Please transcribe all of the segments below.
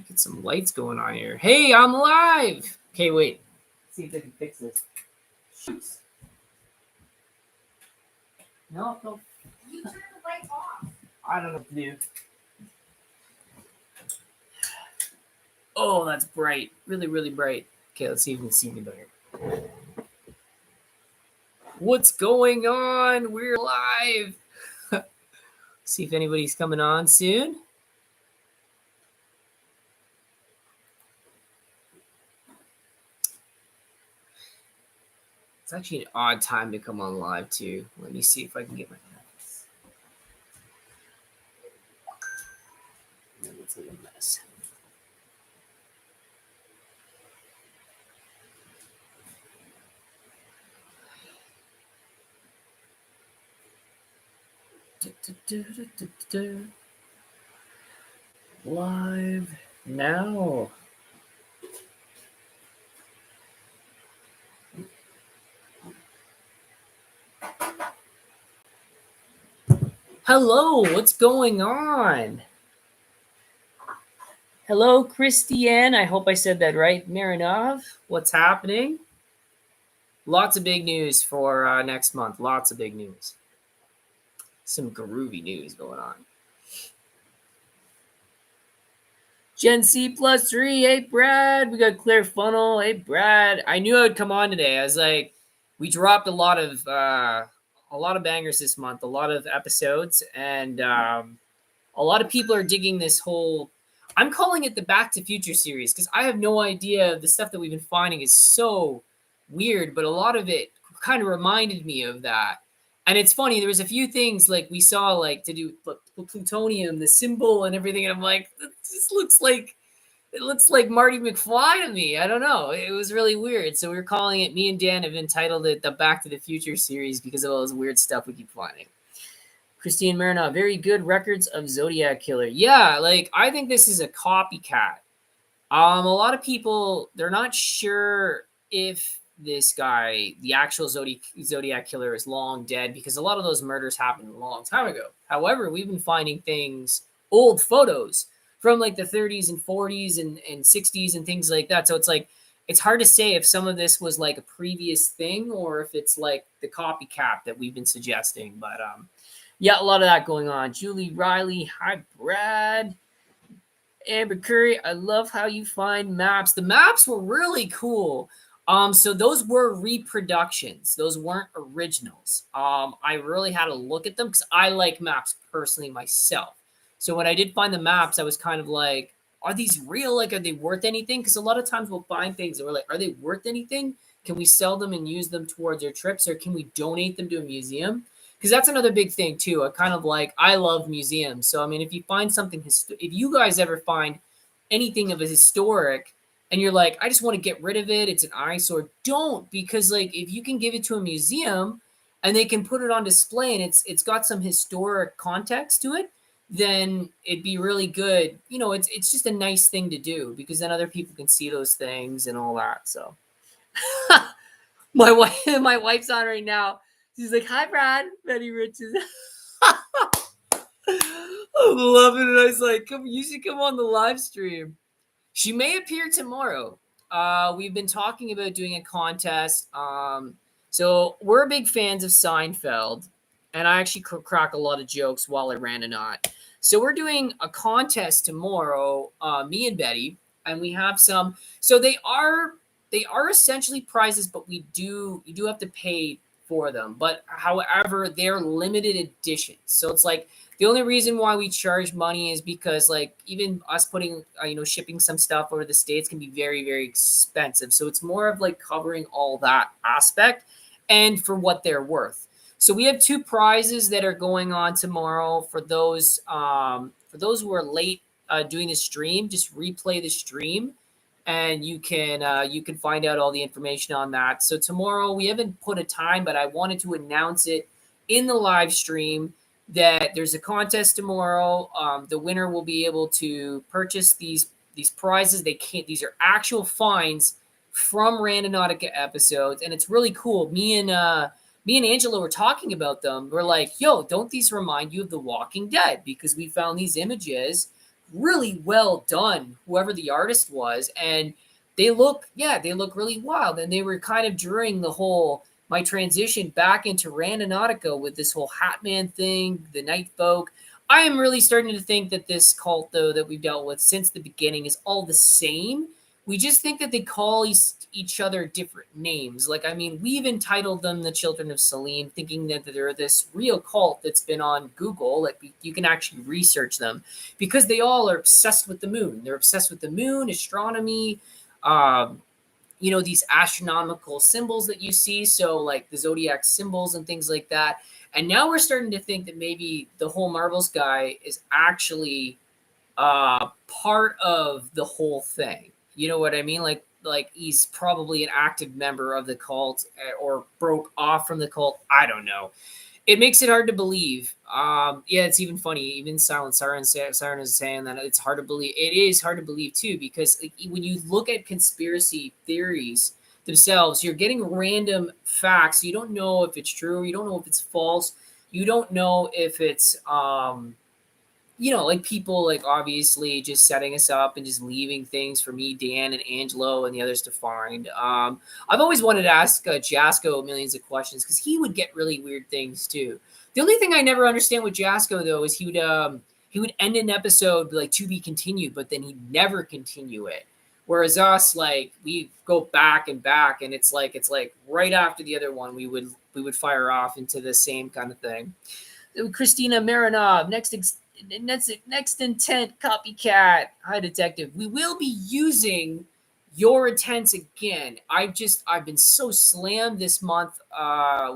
Get some lights going on here. Hey, I'm live. Okay, wait. Let's see if I can fix this. Shoots. No. You turn the light off. I don't know what to do. Oh, that's bright. Really, really bright. Okay, let's see if you can see me better. What's going on? We're live. See if anybody's coming on soon. It's actually an odd time to come on live too. Let me see if I can get my notes. That looks like a mess. Live now. Hello, what's going on? Hello, Christiane. I hope I said that right. Marinov, what's happening? Lots of big news for next month. Lots of big news. Some groovy news going on. Gen C +3. Hey, Brad. We got Clear Funnel. Hey, Brad. I knew I would come on today. I was like, we dropped a lot of bangers this month, a lot of episodes, and a lot of people are digging this whole. I'm calling it the Back to Future series because I have no idea. The stuff that we've been finding is so weird, but a lot of it kind of reminded me of that. And it's funny, there was a few things like we saw, like to do plutonium, the symbol and everything, and I'm like, this looks like Marty McFly to me. I don't know. It was really weird. So we're calling it. Me and Dan have entitled it the Back to the Future series because of all this weird stuff we keep finding. Christine Marina, very good records of Zodiac Killer. Yeah, like I think this is a copycat. A lot of people, they're not sure if this guy, the actual Zodiac Killer, is long dead because a lot of those murders happened a long time ago. However, we've been finding things, old photos from like the 30s and 40s and 60s and things like that. So it's like, it's hard to say if some of this was like a previous thing or if it's like the copycat that we've been suggesting. But yeah, a lot of that going on. Julie Riley, hi, Brad. Amber Curry, I love how you find maps. The maps were really cool. So those were reproductions. Those weren't originals. I really had to look at them because I like maps personally myself. So when I did find the maps, I was kind of like, are these real? Like, are they worth anything? Because a lot of times we'll find things and we're like, are they worth anything? Can we sell them and use them towards our trips, or can we donate them to a museum? Because that's another big thing too. I love museums. So I mean, if you find something, if you guys ever find anything of a historic, and you're like, I just want to get rid of it, it's an eyesore, don't, because like if you can give it to a museum and they can put it on display and it's got some historic context to it, then it'd be really good. You know, it's just a nice thing to do because then other people can see those things and all that. So my wife's on right now. She's like, hi, Brad. Betty Riches. I'm loving it. I was like, you should come on the live stream. She may appear tomorrow. We've been talking about doing a contest. So we're big fans of Seinfeld, and I actually crack a lot of jokes while I Randonautica. So we're doing a contest tomorrow, me and Betty, and we have some. So they are essentially prizes, but you do have to pay for them. But however, they're limited editions. So it's like the only reason why we charge money is because like even us putting shipping some stuff over the States can be very, very expensive. So it's more of like covering all that aspect and for what they're worth. So we have 2 prizes that are going on tomorrow for those who are late doing the stream. Just replay the stream and you can find out all the information on that. So tomorrow, we haven't put a time, but I wanted to announce it in the live stream that there's a contest tomorrow. The winner will be able to purchase these prizes. These are actual finds from Randonautica episodes, and it's really cool. Me and Angela were talking about them. We're like, yo, don't these remind you of The Walking Dead? Because we found these images really well done, whoever the artist was, and they look really wild. And they were kind of during the whole my transition back into Randonautica with this whole Hatman thing, the Night Folk. I am really starting to think that this cult, though, that we've dealt with since the beginning is all the same. We just think that they call each other different names. Like, I mean, we've entitled them the Children of Seline, thinking that they're this real cult that's been on Google. Like, you can actually research them because they all are obsessed with the moon. They're obsessed with the moon, astronomy, um, these astronomical symbols that you see. So, like the zodiac symbols and things like that. And now we're starting to think that maybe the whole Marbles guy is actually part of the whole thing. You know what I mean? Like he's probably an active member of the cult or broke off from the cult. I don't know. It makes it hard to believe. Yeah, it's even funny. Even Siren is saying that it's hard to believe. It is hard to believe too because like, when you look at conspiracy theories themselves, you're getting random facts. You don't know if it's true. You don't know if it's false. You don't know if it's like people like obviously just setting us up and just leaving things for me, Dan, and Angelo and the others to find. I've always wanted to ask Jasco millions of questions because he would get really weird things too. The only thing I never understand with Jasco though is he would end an episode like to be continued, but then he'd never continue it. Whereas us, like we go back and back, and it's like right after the other one, we would fire off into the same kind of thing. Christina Marinov, next intent copycat. Hi, detective. We will be using your intents again. I've been so slammed this month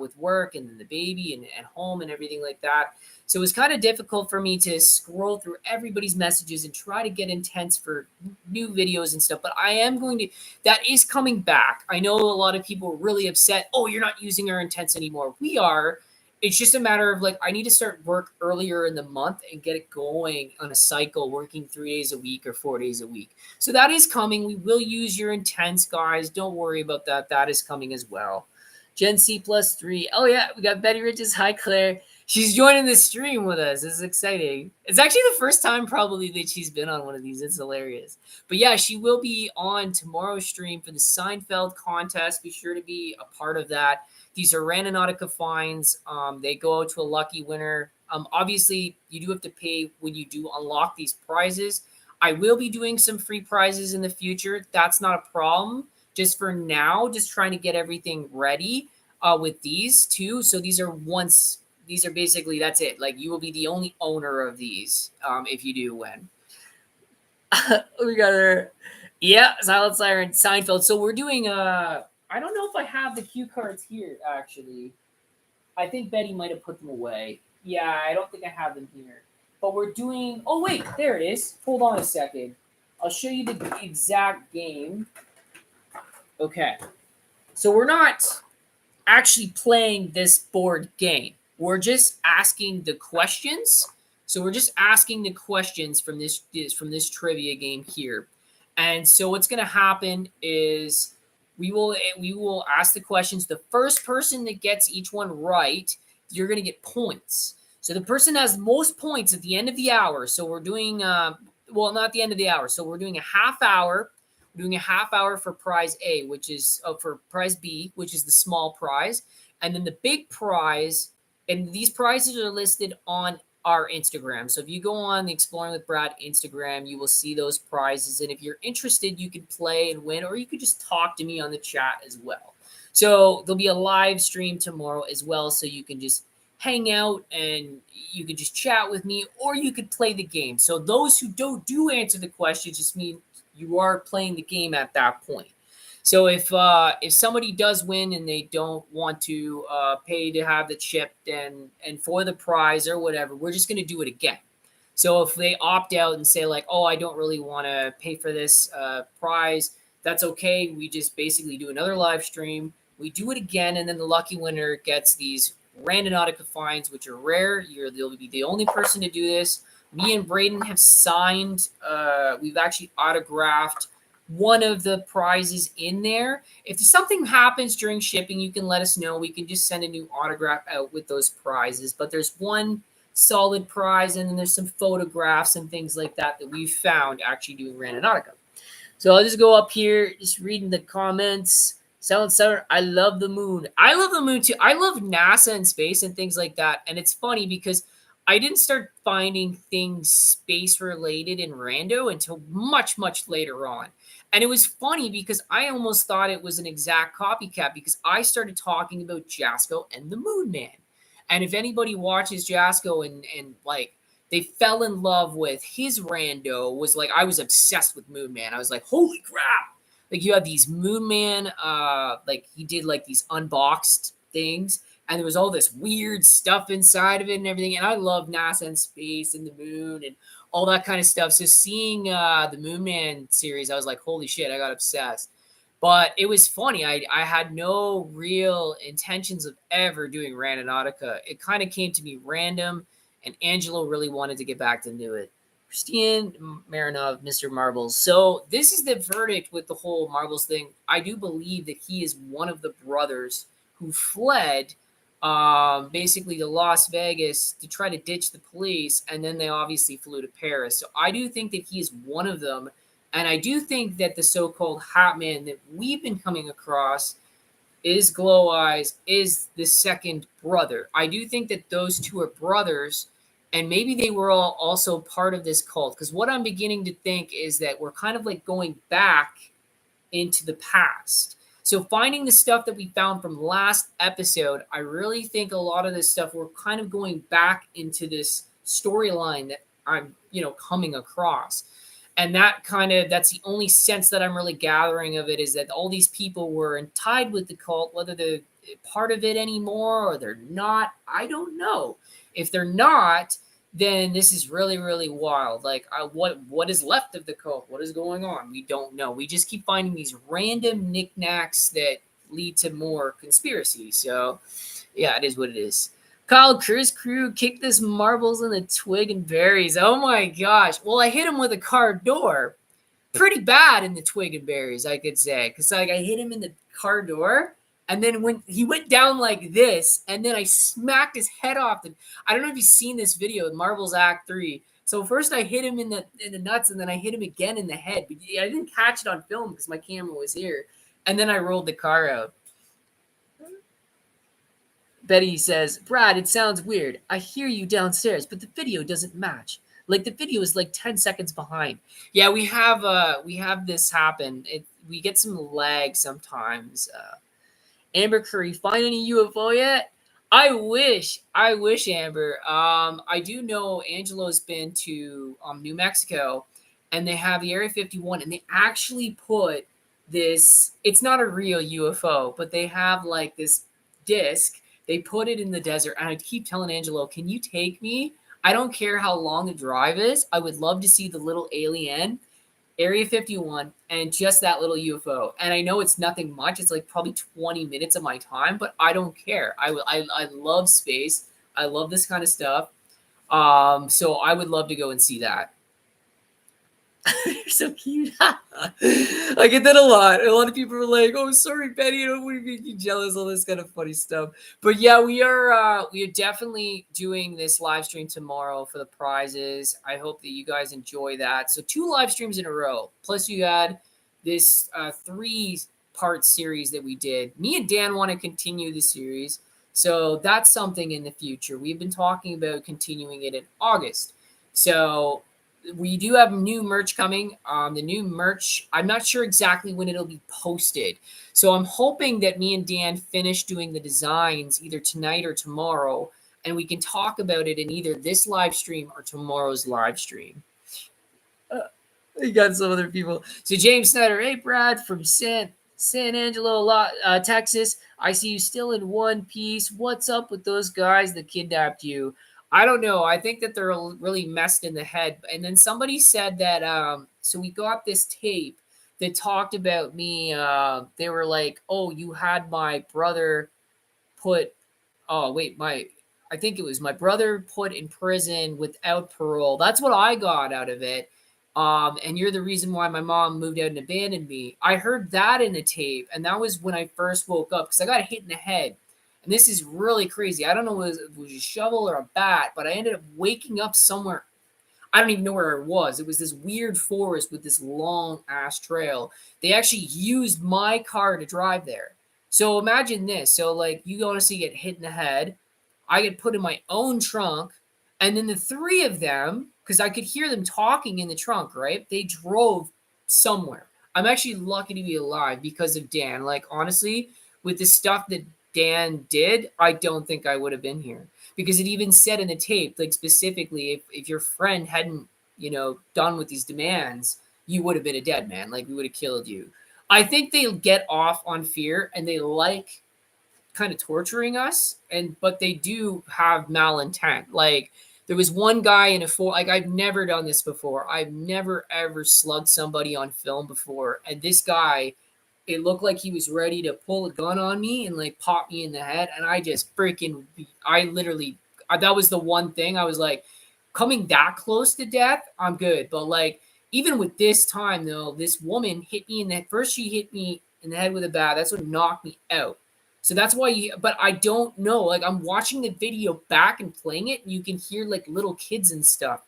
with work and the baby and at home and everything like that. So it was kind of difficult for me to scroll through everybody's messages and try to get intents for new videos and stuff. But I am going to. That is coming back. I know a lot of people are really upset. Oh, you're not using our intents anymore. We are. It's just a matter of like I need to start work earlier in the month and get it going on a cycle, working 3 days a week or 4 days a week. So that is coming. We will use your intents, guys. Don't worry about that. That is coming as well. Gen C plus 3. Oh yeah, we got Betty Riches. Hi Claire. She's joining the stream with us. This is exciting. It's actually the first time probably that she's been on one of these. It's hilarious. But yeah, she will be on tomorrow's stream for the Seinfeld contest. Be sure to be a part of that. These are Randonautica fines. They go out to a lucky winner. Obviously, you do have to pay when you do unlock these prizes. I will be doing some free prizes in the future. That's not a problem. Just for now, just trying to get everything ready with these two. So these are basically that's it. Like you will be the only owner of these if you do win. We got her. Yeah, Silent Siren, Seinfeld. So we're doing I don't know if I have the cue cards here actually. I think Betty might have put them away. Yeah, I don't think I have them here. But we're doing oh wait, there it is. Hold on a second. I'll show you the exact game. Okay. So we're not actually playing this board game. We're just asking the questions. So we're just asking the questions from this trivia game here. And so what's going to happen is we will ask the questions. The first person that gets each one right, you're going to get points. So the person has most points at the end of the hour. So we're doing not the end of the hour. So we're doing a half hour. We're doing a half hour for prize A, which is for prize B, which is the small prize, and then the big prize. And these prizes are listed on our Instagram. So if you go on the Exploring with Brad Instagram, you will see those prizes. And if you're interested, you can play and win, or you could just talk to me on the chat as well. So there'll be a live stream tomorrow as well. So you can just hang out and you could just chat with me, or you could play the game. So those who do answer the question just mean you are playing the game at that point. So if somebody does win and they don't want to pay to have it shipped and for the prize or whatever, we're just going to do it again. So if they opt out and say like, oh, I don't really want to pay for this prize, that's okay. We just basically do another live stream. We do it again, and then the lucky winner gets these Randonautica fines, which are rare. You'll be the only person to do this. Me and Braden have signed. We've actually autographed one of the prizes in there. If something happens during shipping, you can let us know. We can just send a new autograph out with those prizes. But there's one solid prize, and then there's some photographs and things like that that we found actually doing Randonautica. So I'll just go up here, just reading the comments. Silent Center, I love the moon. I love the moon too. I love NASA and space and things like that. And it's funny because I didn't start finding things space related in Rando until much, much later on. And it was funny because I almost thought it was an exact copycat because I started talking about Jasco and the Moon Man. And if anybody watches Jasco and like they fell in love with his Rando, was like I was obsessed with Moon Man. I was like, holy crap. Like you have these Moon Man, like he did like these unboxed things, and there was all this weird stuff inside of it and everything. And I love NASA and space and the moon and all that kind of stuff. So seeing the Moon Man series, I was like, holy shit, I got obsessed. But it was funny. I had no real intentions of ever doing Randonautica. It kind of came to me random, and Angelo really wanted to get back to do it. Christian Marinov, Mr. Marbles. So this is the verdict with the whole Marbles thing. I do believe that he is one of the brothers who fled basically to Las Vegas to try to ditch the police, and then they obviously flew to Paris. So I do think that he is one of them, and I do think that the so-called Hat Man that we've been coming across is Glow Eyes, is the second brother. I do think that those two are brothers, and maybe they were all also part of this cult. Because what I'm beginning to think is that we're kind of like going back into the past. So finding the stuff that we found from last episode, I really think a lot of this stuff we're kind of going back into this storyline that I'm, coming across. And that's the only sense that I'm really gathering of it, is that all these people were tied with the cult, whether they're part of it anymore or they're not, I don't know. If they're not, then this is really, really wild. Like, what is left of the cult? What is going on? We don't know. We just keep finding these random knickknacks that lead to more conspiracy. So, yeah, it is what it is. Kyle Chris Crew kicked this marbles in the twig and berries. Oh my gosh. Well, I hit him with a car door. Pretty bad in the twig and berries, I could say. Because like I hit him in the car door, and then when he went down like this, and then I smacked his head off. I don't know if you've seen this video with Marbles Act 3. So first I hit him in the nuts, and then I hit him again in the head. But I didn't catch it on film because my camera was here. And then I rolled the car out. Betty says, Brad, it sounds weird. I hear you downstairs, but the video doesn't match. Like the video is like 10 seconds behind. Yeah, we have this happen. We get some lag sometimes. Amber Curry, find any UFO yet? I wish, Amber. I do know Angelo's been to New Mexico, and they have the Area 51, and they actually put this. It's not a real UFO, but they have like this disc. They put it in the desert, and I keep telling Angelo, can you take me? I don't care how long the drive is. I would love to see the little alien, Area 51, and just that little UFO. And I know it's nothing much. It's like probably 20 minutes of my time, but I don't care. I love space. I love this kind of stuff. So I would love to go and see that. You're so cute. I get that a lot. A lot of people are like, "Oh, sorry, Betty, I don't want to make you jealous." All this kind of funny stuff. But yeah, we are definitely doing this live stream tomorrow for the prizes. I hope that you guys enjoy that. So 2 live streams in a row. Plus, you had this 3-part series that we did. Me and Dan want to continue the series, so that's something in the future. We've been talking about continuing it in August. So we do have new merch coming. The new merch, I'm not sure exactly when it'll be posted. So I'm hoping that me and Dan finish doing the designs either tonight or tomorrow, and we can talk about it in either this live stream or tomorrow's live stream. You got some other people. So James Snyder, hey Brad from San Angelo, Texas. I see you still in one piece. What's up with those guys that kidnapped you? I don't know. I think that they're really messed in the head. And then somebody said that, so we got this tape that talked about me. They were like, oh, you had my brother I think it was my brother put in prison without parole. That's what I got out of it. And you're the reason why my mom moved out and abandoned me. I heard that in the tape. And that was when I first woke up because I got hit in the head. And this is really crazy. I don't know if it was a shovel or a bat, but I ended up waking up somewhere. I don't even know where it was. It was this weird forest with this long ass trail. They actually used my car to drive there. So imagine this. So like you honestly get hit in the head. I get put in my own trunk, and then the three of them, because I could hear them talking in the trunk, right? They drove somewhere. I'm actually lucky to be alive because of Dan. Like honestly, with the stuff that Dan did, I don't think I would have been here because it even said in the tape, like specifically, if your friend hadn't, done with these demands, you would have been a dead man. Like we would have killed you. I think they get off on fear and they like kind of torturing us, and but they do have malintent. Like there was one guy in a four. Like I've never done this before. I've never ever slugged somebody on film before, and this guy, it looked like he was ready to pull a gun on me and like pop me in the head. And I just freaking, I literally, that was the one thing I was like, coming that close to death, I'm good. But like, even with this time though, this woman hit me in the first, she hit me in the head with a bat. That's what knocked me out. So that's why but I don't know. Like, I'm watching the video back and playing it, and you can hear like little kids and stuff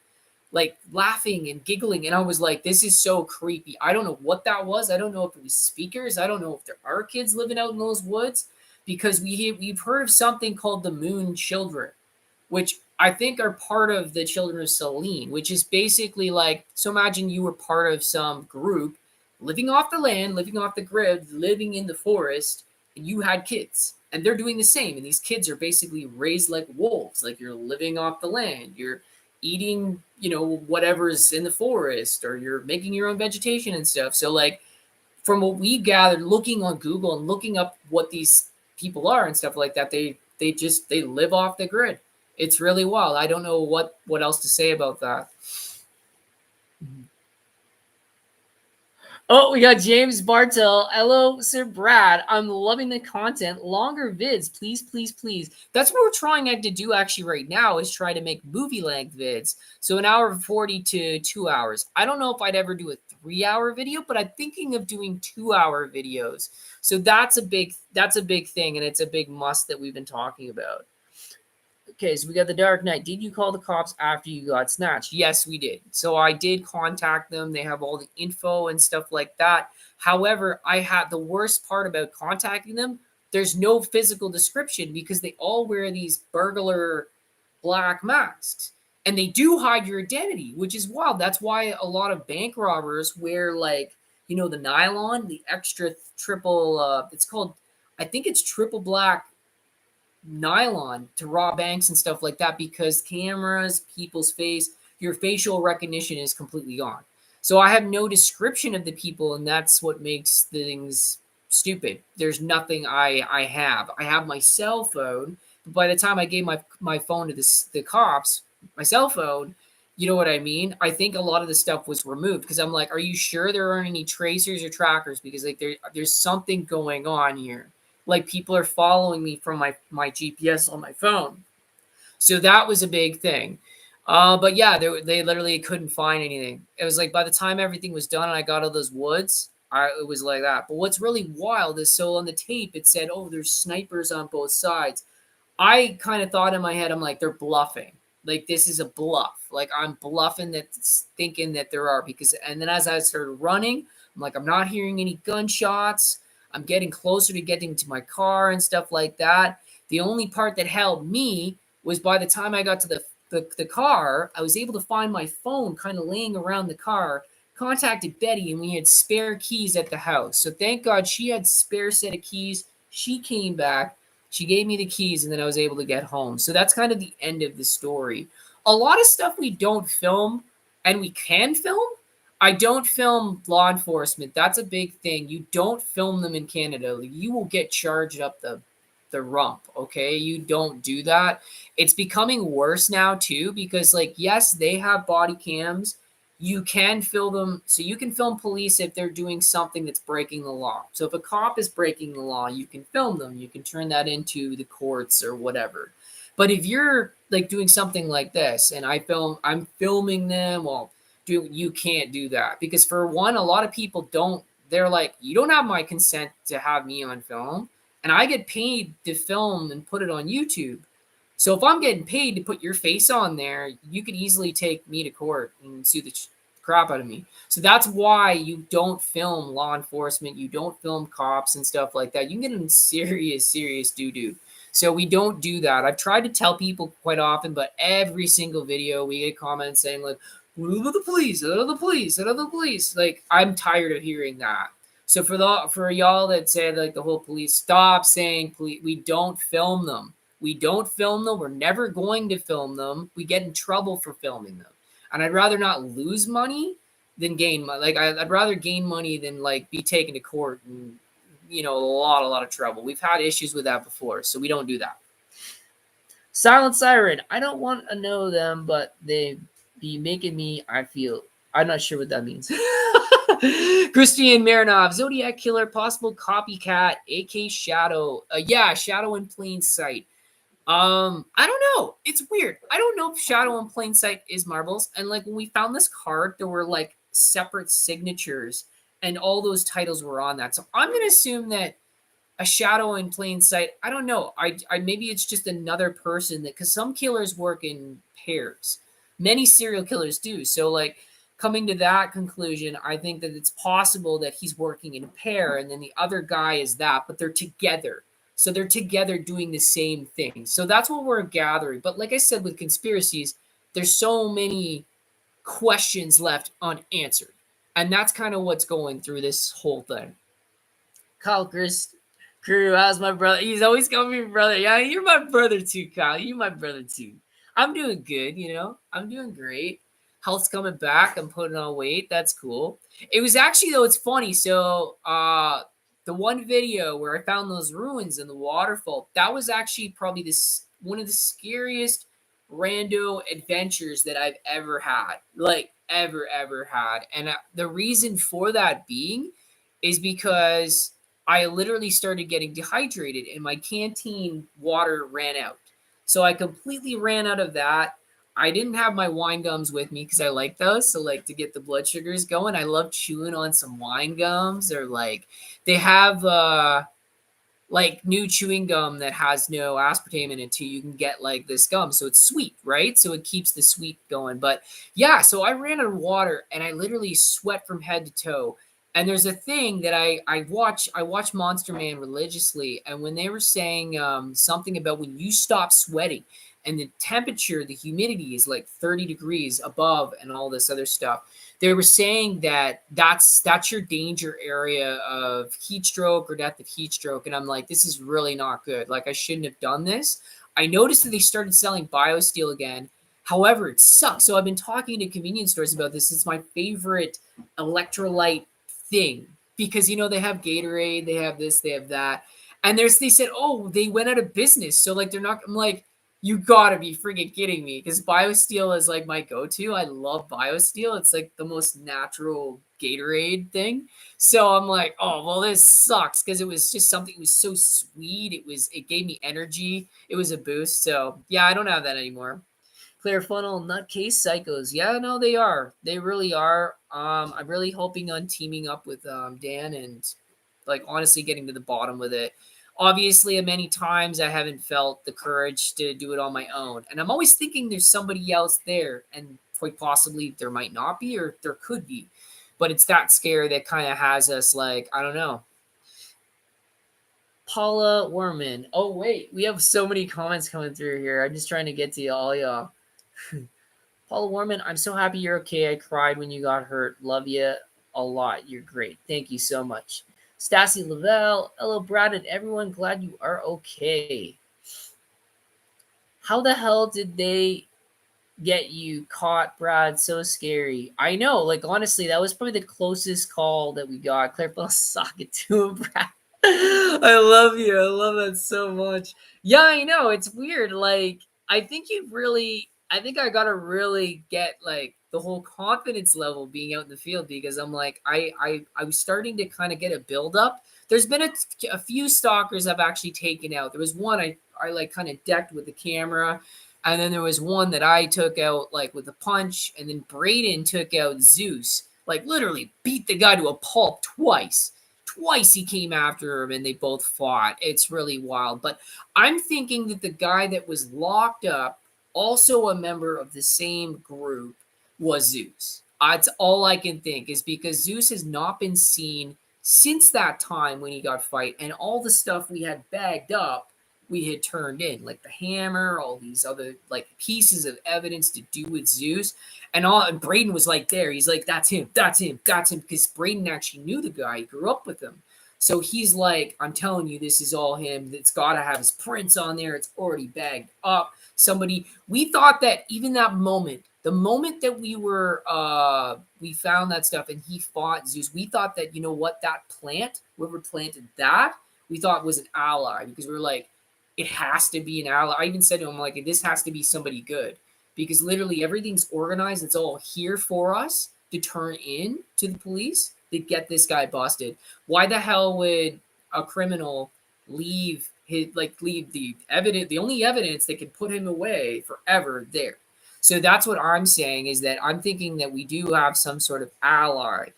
like laughing and giggling, and I was like, this is so creepy. I don't know what that was. I don't know if it was speakers. I don't know if there are kids living out in those woods, because we've heard of something called the Moon Children, which I think are part of the Children of Seline, which is basically like, so imagine you were part of some group living off the land, living off the grid, living in the forest, and you had kids. And they're doing the same. And these kids are basically raised like wolves. Like you're living off the land. You're eating, whatever's in the forest, or you're making your own vegetation and stuff. So like from what we gathered looking on Google and looking up what these people are and stuff like that, they live off the grid. It's really wild. I don't know what else to say about that. Oh, we got James Bartel. Hello, Sir Brad. I'm loving the content. Longer vids, please, please, please. That's what we're trying to do actually right now, is try to make movie length vids. So 1 hour 40 to 2 hours. I don't know if I'd ever do a 3 hour video, but I'm thinking of doing 2 hour videos. So that's a big thing, and it's a big must that we've been talking about. Okay, so we got the Dark Knight. Did you call the cops after you got snatched? Yes, we did. So I did contact them. They have all the info and stuff like that. However, I had the worst part about contacting them. There's no physical description because they all wear these burglar black masks. And they do hide your identity, which is wild. That's why a lot of bank robbers wear like, the nylon, the extra triple, it's called, I think it's triple black nylon to rob banks and stuff like that, because cameras, people's face, your facial recognition is completely gone. So I have no description of the people, and that's what makes things stupid. There's nothing I have. I have my cell phone, but by the time I gave my phone to the cops, my cell phone, you know what I mean? I think a lot of the stuff was removed because I'm like, are you sure there aren't any tracers or trackers? Because like there's something going on here. Like people are following me from my GPS on my phone. So that was a big thing. But yeah, they literally couldn't find anything. It was like by the time everything was done and I got out of those woods, it was like that. But what's really wild is, so on the tape it said, oh, there's snipers on both sides. I kind of thought in my head, I'm like, they're bluffing. Like this is a bluff. Like I'm bluffing, that thinking that there are, because and then as I started running, I'm like, I'm not hearing any gunshots. I'm getting closer to getting to my car and stuff like that. The only part that held me was by the time I got to the car, I was able to find my phone kind of laying around the car, contacted Betty, and we had spare keys at the house. So thank God she had spare set of keys. She came back. She gave me the keys, and then I was able to get home. So that's kind of the end of the story. A lot of stuff we don't film, and we can film. I don't film law enforcement. That's a big thing. You don't film them in Canada. You will get charged up the rump, okay? You don't do that. It's becoming worse now too, because like, yes, they have body cams. You can film them. So you can film police if they're doing something that's breaking the law. So if a cop is breaking the law, you can film them. You can turn that into the courts or whatever. But if you're like doing something like this and I'm filming them, well, you can't do that, because for one, a lot of people don't, they're like, you don't have my consent to have me on film. and I get paid to film and put it on YouTube. So if I'm getting paid to put your face on there, you could easily take me to court and sue the crap out of me. So that's why you don't film law enforcement, you don't film cops and stuff like that. You can get in serious doo-doo. So we don't do that. I've tried to tell people quite often, but every single video we get comments saying like, "What the police? What the police? What the police?" Like, I'm tired of hearing that. So for y'all that say like the whole police, stop saying police. We don't film them. We don't film them. We're never going to film them. We get in trouble for filming them. And I'd rather not lose money than gain money. Like I'd rather gain money than like be taken to court and a lot of trouble. We've had issues with that before, so we don't do that. Silent Siren. I don't want to know them, but they be making me. I'm not sure what that means. Christian Marinov, Zodiac Killer, possible copycat, AK Shadow. Yeah, Shadow in Plain Sight. I don't know. It's weird. I don't know if Shadow in Plain Sight is marbles. And like when we found this card, there were like separate signatures, and all those titles were on that. So I'm gonna assume that a Shadow in Plain Sight. I don't know. I maybe it's just another person that, because some killers work in pairs. Many serial killers do. So like coming to that conclusion, I think that it's possible that he's working in a pair, and then the other guy is that, but they're together. So they're together doing the same thing. So that's what we're gathering. But like I said, with conspiracies, there's so many questions left unanswered. And that's kind of what's going through this whole thing. Kyle Crew, how's my brother? He's always calling me brother. Yeah, you're my brother too, Kyle. You're my brother too. I'm doing good, I'm doing great. Health's coming back. I'm putting on weight. That's cool. It was actually, though, it's funny. So the one video where I found those ruins in the waterfall, that was actually probably one of the scariest rando adventures that I've ever had. Like, ever had. And the reason for that being is because I literally started getting dehydrated and my canteen water ran out. So I completely ran out of that. I didn't have my wine gums with me because I like those. So like to get the blood sugars going, I love chewing on some wine gums, or like they have like new chewing gum that has no aspartame in it too. You can get like this gum. So it's sweet, right? So it keeps the sweet going. But yeah, so I ran out of water and I literally sweat from head to toe. And there's a thing that I watch Monster Man religiously, and when they were saying something about when you stop sweating and the temperature, the humidity is like 30 degrees above and all this other stuff, they were saying that that's your danger area of heat stroke or death of heat stroke. And I'm like, this is really not good. Like, I shouldn't have done this. I noticed that they started selling BioSteel again. However, it sucks. So I've been talking to convenience stores about this. It's my favorite electrolyte thing because they have Gatorade, they have this, they have that, and they said, oh, they went out of business, so like they're not. I'm like, you gotta be freaking kidding me, because BioSteel is like my go-to. I love BioSteel. It's like the most natural Gatorade thing. So I'm like, oh well, this sucks, because it was just something. It was so sweet. It gave me energy. It was a boost. So yeah, I don't have that anymore. Clear funnel nutcase psychos. Yeah, no, they are. They really are. I'm really hoping on teaming up with Dan and like honestly getting to the bottom with it. Obviously, many times I haven't felt the courage to do it on my own. And I'm always thinking there's somebody else there. And quite possibly there might not be, or there could be. But it's that scare that kind of has us like, I don't know. Paula Warman. Oh, wait. We have so many comments coming through here. I'm just trying to get to all y'all. Paula Warman, I'm so happy you're okay. I cried when you got hurt. Love you a lot. You're great. Thank you so much. Stassi Lavelle, hello, Brad, and everyone. Glad you are okay. How the hell did they get you caught, Brad? So scary. I know. Like, honestly, that was probably the closest call that we got. Claire, sock it to him, Brad. I love you. I love that so much. Yeah, I know. It's weird. Like, I think I gotta really get like the whole confidence level being out in the field, because I'm like, I was starting to kind of get a build up. There's been a few stalkers I've actually taken out. There was one I like kind of decked with the camera. And then there was one that I took out like with a punch. And then Braden took out Zeus, like literally beat the guy to a pulp twice. Twice he came after him and they both fought. It's really wild. But I'm thinking that the guy that was locked up, also a member of the same group, was Zeus. That's all I can think, is because Zeus has not been seen since that time when he got fight, and all the stuff we had bagged up we had turned in, like the hammer, all these other like pieces of evidence to do with Zeus. And Braden was like there. He's like, that's him, that's him, that's him. Because Braden actually knew the guy. He grew up with him. So he's like, I'm telling you, this is all him. It's gotta have his prints on there. It's already bagged up. We thought that even that moment, the moment that we found that stuff and he fought Zeus, we thought that, you know what, that plant, whoever planted that, we thought was an ally, because we were like, it has to be an ally. I even said to him, like, this has to be somebody good, because literally everything's organized. It's all here for us to turn in to the police to get this guy busted. Why the hell would a criminal leave the evidence, the only evidence that could put him away forever there? So that's what I'm saying, is that I'm thinking that we do have some sort of ally.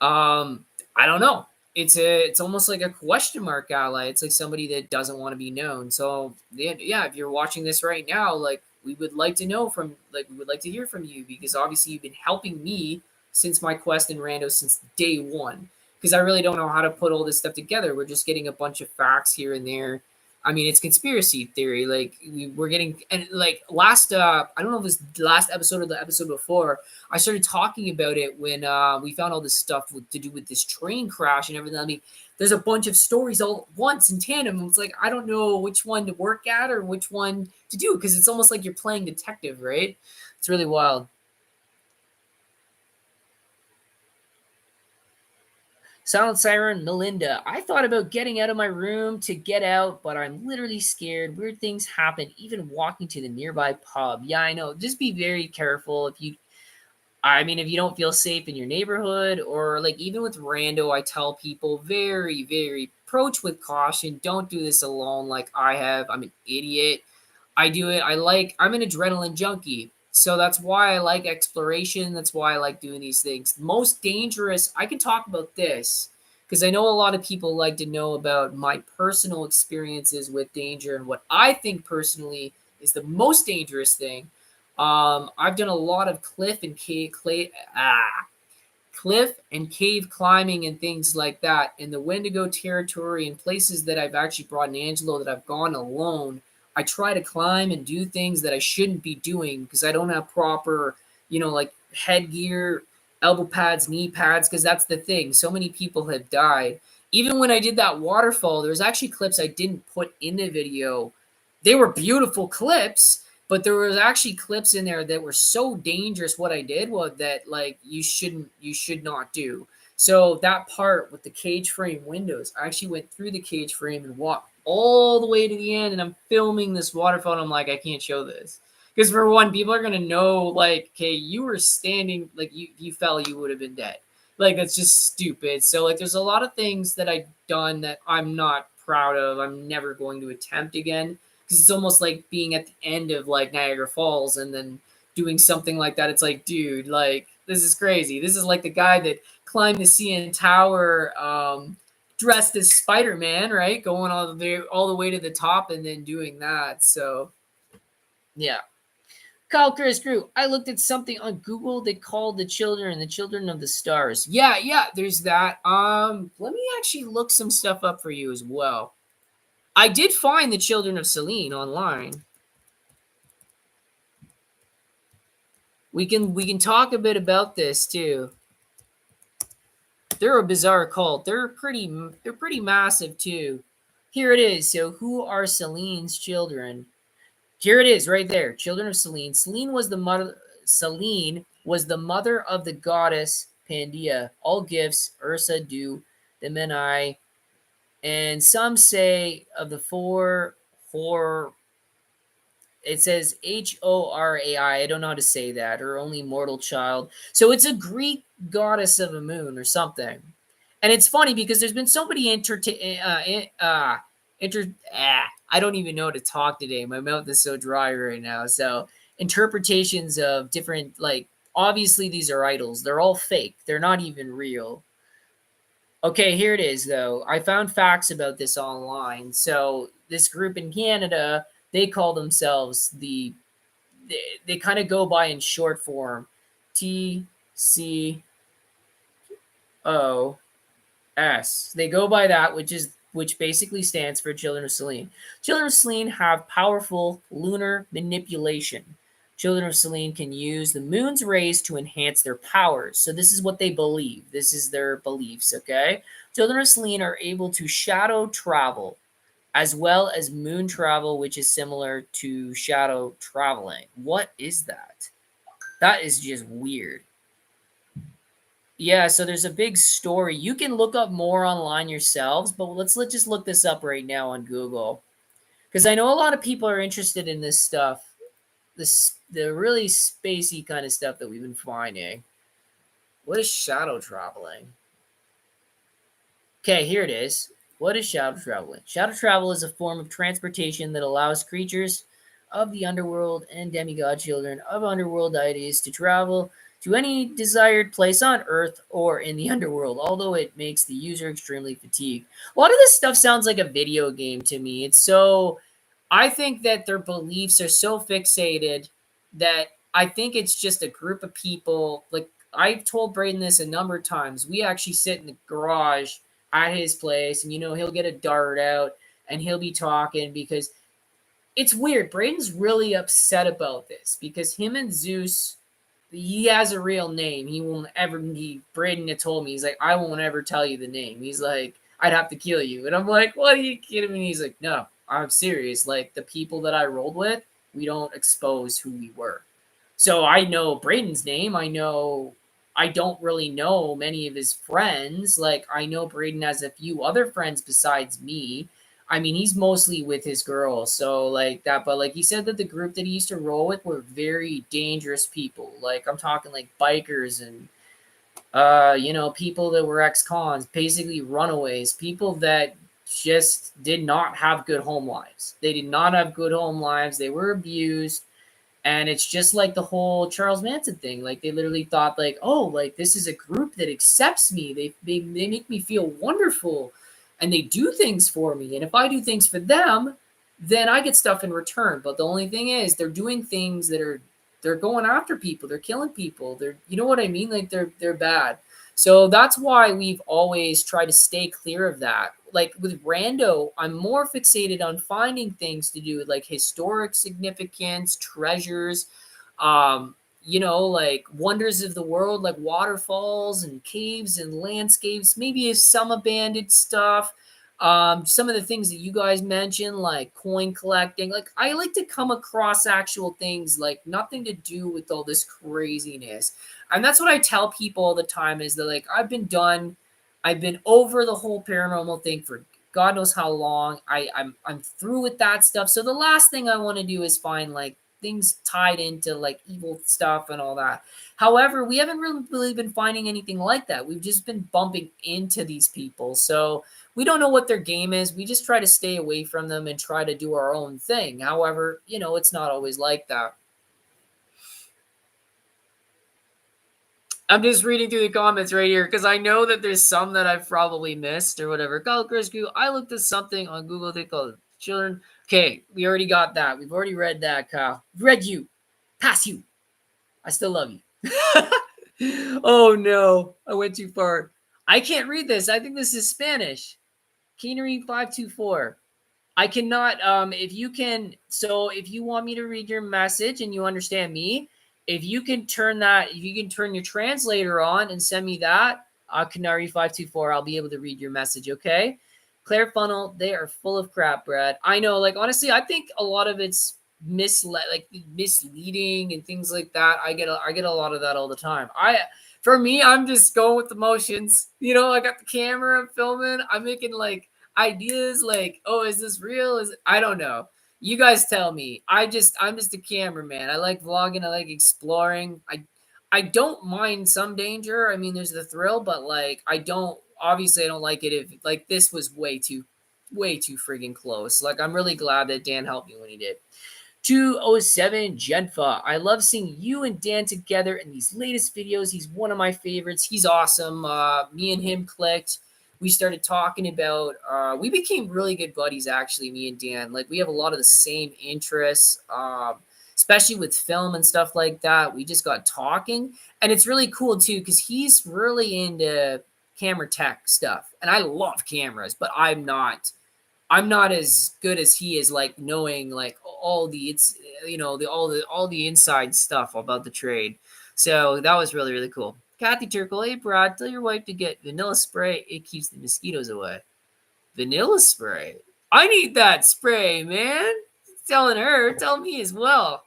I don't know. It's almost like a question mark ally. It's like somebody that doesn't want to be known. So yeah, if you're watching this right now, like, we would like to know from, like, we would like to hear from you, because obviously you've been helping me since my quest in Rando since day one. Because I really don't know how to put all this stuff together. We're just getting a bunch of facts here and there. I mean, it's conspiracy theory. Like, we're getting, and like last, I don't know if it was the last episode or the episode before, I started talking about it when we found all this stuff to do with this train crash and everything. I mean, there's a bunch of stories all at once in tandem. It's like, I don't know which one to work at or which one to do, because it's almost like you're playing detective, right? It's really wild. Silent Siren, Melinda. I thought about getting out of my room to get out, but I'm literally scared. Weird things happen, even walking to the nearby pub. Yeah, I know. Just be very careful if you don't feel safe in your neighborhood, or like even with Rando, I tell people very, very approach with caution. Don't do this alone like I have. I'm an idiot. I do it. I'm an adrenaline junkie. So that's why I like exploration. That's why I like doing these things. Most dangerous, I can talk about this because I know a lot of people like to know about my personal experiences with danger and what I think personally is the most dangerous thing. I've done a lot of cliff and cave climbing and things like that. In the Wendigo territory and places that I've actually brought in Angelo, that I've gone alone, I try to climb and do things that I shouldn't be doing because I don't have proper, like headgear, elbow pads, knee pads, because that's the thing. So many people have died. Even when I did that waterfall, there's actually clips I didn't put in the video. They were beautiful clips, but there was actually clips in there that were so dangerous. What I did was that, like, you should not do. So that part with the cage frame windows, I actually went through the cage frame and walked all the way to the end, and I'm filming this waterfall, and I'm like, I can't show this. Because for one, people are gonna know, like, okay, you were standing, like, you fell, you would have been dead. Like, that's just stupid. So, like, there's a lot of things that I've done that I'm not proud of. I'm never going to attempt again. Because it's almost like being at the end of, like, Niagara Falls and then doing something like that. It's like, dude, like, this is crazy. This is like the guy that climbed the CN Tower, dressed as Spider-Man, right? Going all the way to the top and then doing that. So, yeah. Kyle Chris Crew, I looked at something on Google they called the children of the stars. Yeah, there's that. Let me actually look some stuff up for you as well. I did find the children of Seline online. We can talk a bit about this too. They're a bizarre cult. They're pretty massive too. Here it is. So who are Seline's children? Here it is, right there. Children of Seline. Seline was the mother of the goddess Pandia. All gifts Ursa do the Menai, and some say of the four Hor. It says Horai. I don't know how to say that. Her only mortal child. So it's a Greek goddess of the moon or something. And it's funny because there's been so many I don't even know how to talk today. My mouth is so dry right now. So interpretations of different, like, obviously these are idols. They're all fake. They're not even real. Okay, here it is though. I found facts about this online. So this group in Canada, they call themselves they kind of go by in short form TCO. They go by that, which basically stands for Children of Seline. Children of Seline have powerful lunar manipulation. Children of Seline can use the moon's rays to enhance their powers. So this is what they believe. This is their beliefs, okay? Children of Seline are able to shadow travel as well as moon travel, which is similar to shadow traveling. What is that? That is just weird. Yeah, so there's a big story. You can look up more online yourselves, but let's just look this up right now on Google because I know a lot of people are interested in this stuff, the really spacey kind of stuff that we've been finding. What is shadow traveling? Okay, here it is. What is shadow traveling? Shadow travel is a form of transportation that allows creatures of the underworld and demigod children of underworld deities to travel to any desired place on Earth or in the underworld, although it makes the user extremely fatigued. A lot of this stuff sounds like a video game to me. It's so. I think that their beliefs are so fixated that I think it's just a group of people. Like, I've told Braden this a number of times. We actually sit in the garage at his place, and he'll get a dart out and he'll be talking because it's weird. Braden's really upset about this because him and Zeus, he has a real name. He won't ever. Braden had told me, he's like, I won't ever tell you the name. He's like, I'd have to kill you, and I'm like, what are you kidding me? And he's like, no, I'm serious. Like, the people that I rolled with, we don't expose who we were. So I know Braden's name. I don't really know many of his friends. Like, I know Braden has a few other friends besides me. I mean, he's mostly with his girl, so like that. But like he said that the group that he used to roll with were very dangerous people. Like, I'm talking like bikers and people that were ex-cons, basically runaways, people that just did not have good home lives. They did not have good home lives. They were abused. And it's just like the whole Charles Manson thing. Like, they literally thought like, oh, like this is a group that accepts me. They make me feel wonderful, and they do things for me. And if I do things for them, then I get stuff in return. But the only thing is, they're doing things that they're going after people. They're killing people. You know what I mean? Like, they're bad. So that's why we've always tried to stay clear of that. Like with Rando, I'm more fixated on finding things to do with like historic significance, treasures, like wonders of the world, like waterfalls and caves and landscapes, maybe some abandoned stuff. Some of the things that you guys mentioned, like coin collecting, like I like to come across actual things, like nothing to do with all this craziness. And that's what I tell people all the time is that like I've been over the whole paranormal thing for God knows how long. I'm through with that stuff. So the last thing I want to do is find like things tied into like evil stuff and all that. However, we haven't really been finding anything like that. We've just been bumping into these people. So we don't know what their game is. We just try to stay away from them and try to do our own thing. However, it's not always like that. I'm just reading through the comments right here because I know that there's some that I've probably missed or whatever. Kyle Rescue, I looked at something on Google. They call it children. Okay, we already got that. We've already read that, Kyle. Read you. Pass you. I still love you. Oh, no. I went too far. I can't read this. I think this is Spanish. Can you read 524? I cannot. If you want me to read your message and you understand me, if you can turn your translator on and send me that, Canary 524, I'll be able to read your message. Okay. Claire Funnel, they are full of crap, Brad. I know, like, honestly, I think a lot of it's misleading and things like that. I get a lot of that all the time. For me, I'm just going with emotions. I got the camera, I'm filming, I'm making like ideas like, oh, is this real? I don't know. You guys tell me. I'm just a cameraman. I like vlogging. I like exploring. I don't mind some danger. I mean, there's the thrill, but like I don't like it if like this was way too friggin' close. Like, I'm really glad that Dan helped me when he did. 207 Genfa. I love seeing you and Dan together in these latest videos. He's one of my favorites. He's awesome. Me and him clicked. we started talking about we became really good buddies, actually, me and Dan. Like we have a lot of the same interests, especially with film and stuff like that. We just got talking, and it's really cool too because he's really into camera tech stuff, and I love cameras, but I'm not as good as he is, like knowing like all the it's the inside stuff about the trade. So that was really really cool. Kathy Turkle, hey Brad, tell your wife to get vanilla spray. It keeps the mosquitoes away. Vanilla spray. I need that spray, man. Telling her, tell me as well.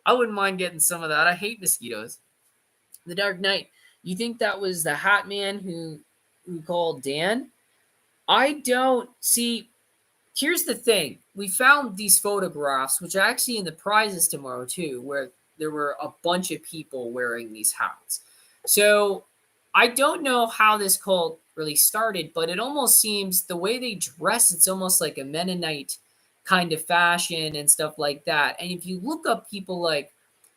I wouldn't mind getting some of that. I hate mosquitoes. The Dark Knight. You think that was the Hat Man who called Dan? I don't see. Here's the thing. We found these photographs, which are actually in the prizes tomorrow too, where there were a bunch of people wearing these hats. So I don't know how this cult really started, but it almost seems the way they dress, it's almost like a Mennonite kind of fashion and stuff like that. And if you look up people like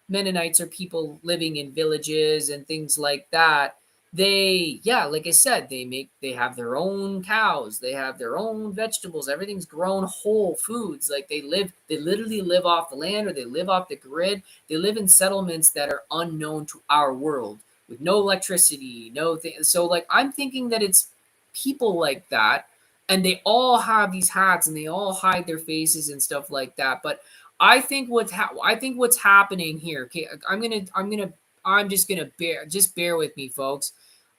Mennonites are people living in villages and things like that. Yeah, like I said, they have their own cows, they have their own vegetables, everything's grown whole foods. Like they literally live off the land or they live off the grid. They live in settlements that are unknown to our world with no electricity, no thing. So like I'm thinking that it's people like that and they all have these hats and they all hide their faces and stuff like that. But I think what's happening here. Okay, I'm just gonna bear with me, folks.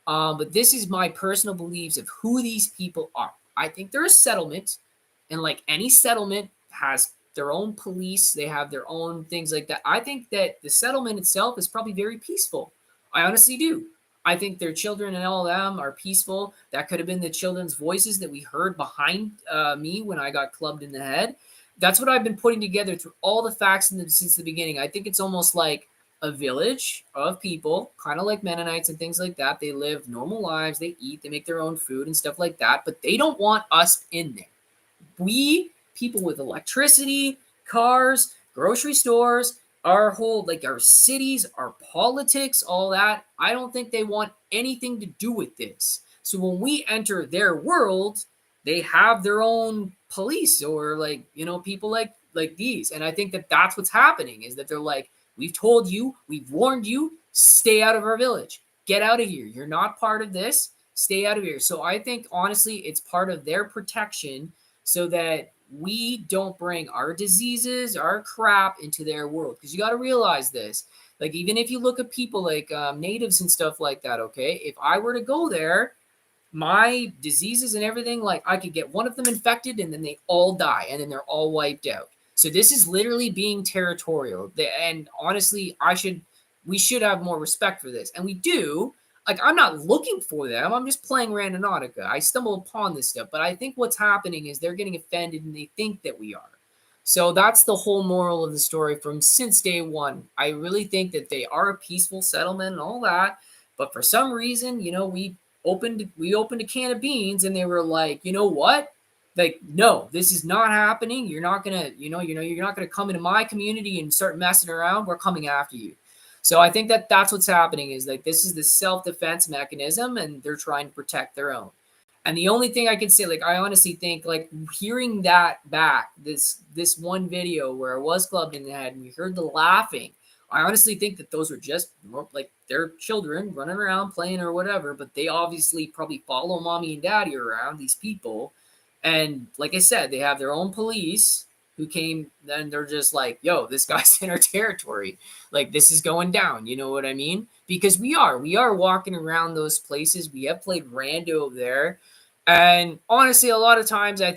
But this is my personal beliefs of who these people are. I think they're a settlement, and like any settlement has their own police. They have their own things like that. I think that the settlement itself is probably very peaceful. I honestly do. I think their children and all of them are peaceful. That could have been the children's voices that we heard behind me when I got clubbed in the head. That's what I've been putting together through all the facts since the beginning. I think it's almost like a village of people, kind of like Mennonites and things like that. They live normal lives, they eat, they make their own food and stuff like that, but they don't want us in there. We, people with electricity, cars, grocery stores, our whole, like our cities, our politics, all that, I don't think they want anything to do with this. So when we enter their world, they have their own police or like, people like these. And I think that that's what's happening is that they're like, we've told you, we've warned you, stay out of our village. Get out of here. You're not part of this. Stay out of here. So I think honestly, it's part of their protection so that we don't bring our diseases, our crap into their world. Because you got to realize this. Like, even if you look at people like natives and stuff like that, okay, if I were to go there, my diseases and everything, like I could get one of them infected and then they all die and then they're all wiped out. So this is literally being territorial. And honestly, we should have more respect for this. And we do. Like, I'm not looking for them. I'm just playing Randonautica. I stumble upon this stuff. But I think what's happening is they're getting offended and they think that we are. So that's the whole moral of the story from since day one. I really think that they are a peaceful settlement and all that. But for some reason, we opened a can of beans and they were like, you know what? Like, no, this is not happening. You're not gonna, you're not gonna come into my community and start messing around. We're coming after you. So I think that that's what's happening is like this is the self-defense mechanism and they're trying to protect their own. And the only thing I can say, like, I honestly think, like, hearing that back, this one video where I was clubbed in the head and we heard the laughing, I honestly think that those were just more like their children running around playing or whatever, but they obviously probably follow mommy and daddy around, these people. And like I said, they have their own police who came, then they're just like, yo, this guy's in our territory. Like, this is going down. You know what I mean? Because we are walking around those places. We have played Rando there. And honestly, a lot of times I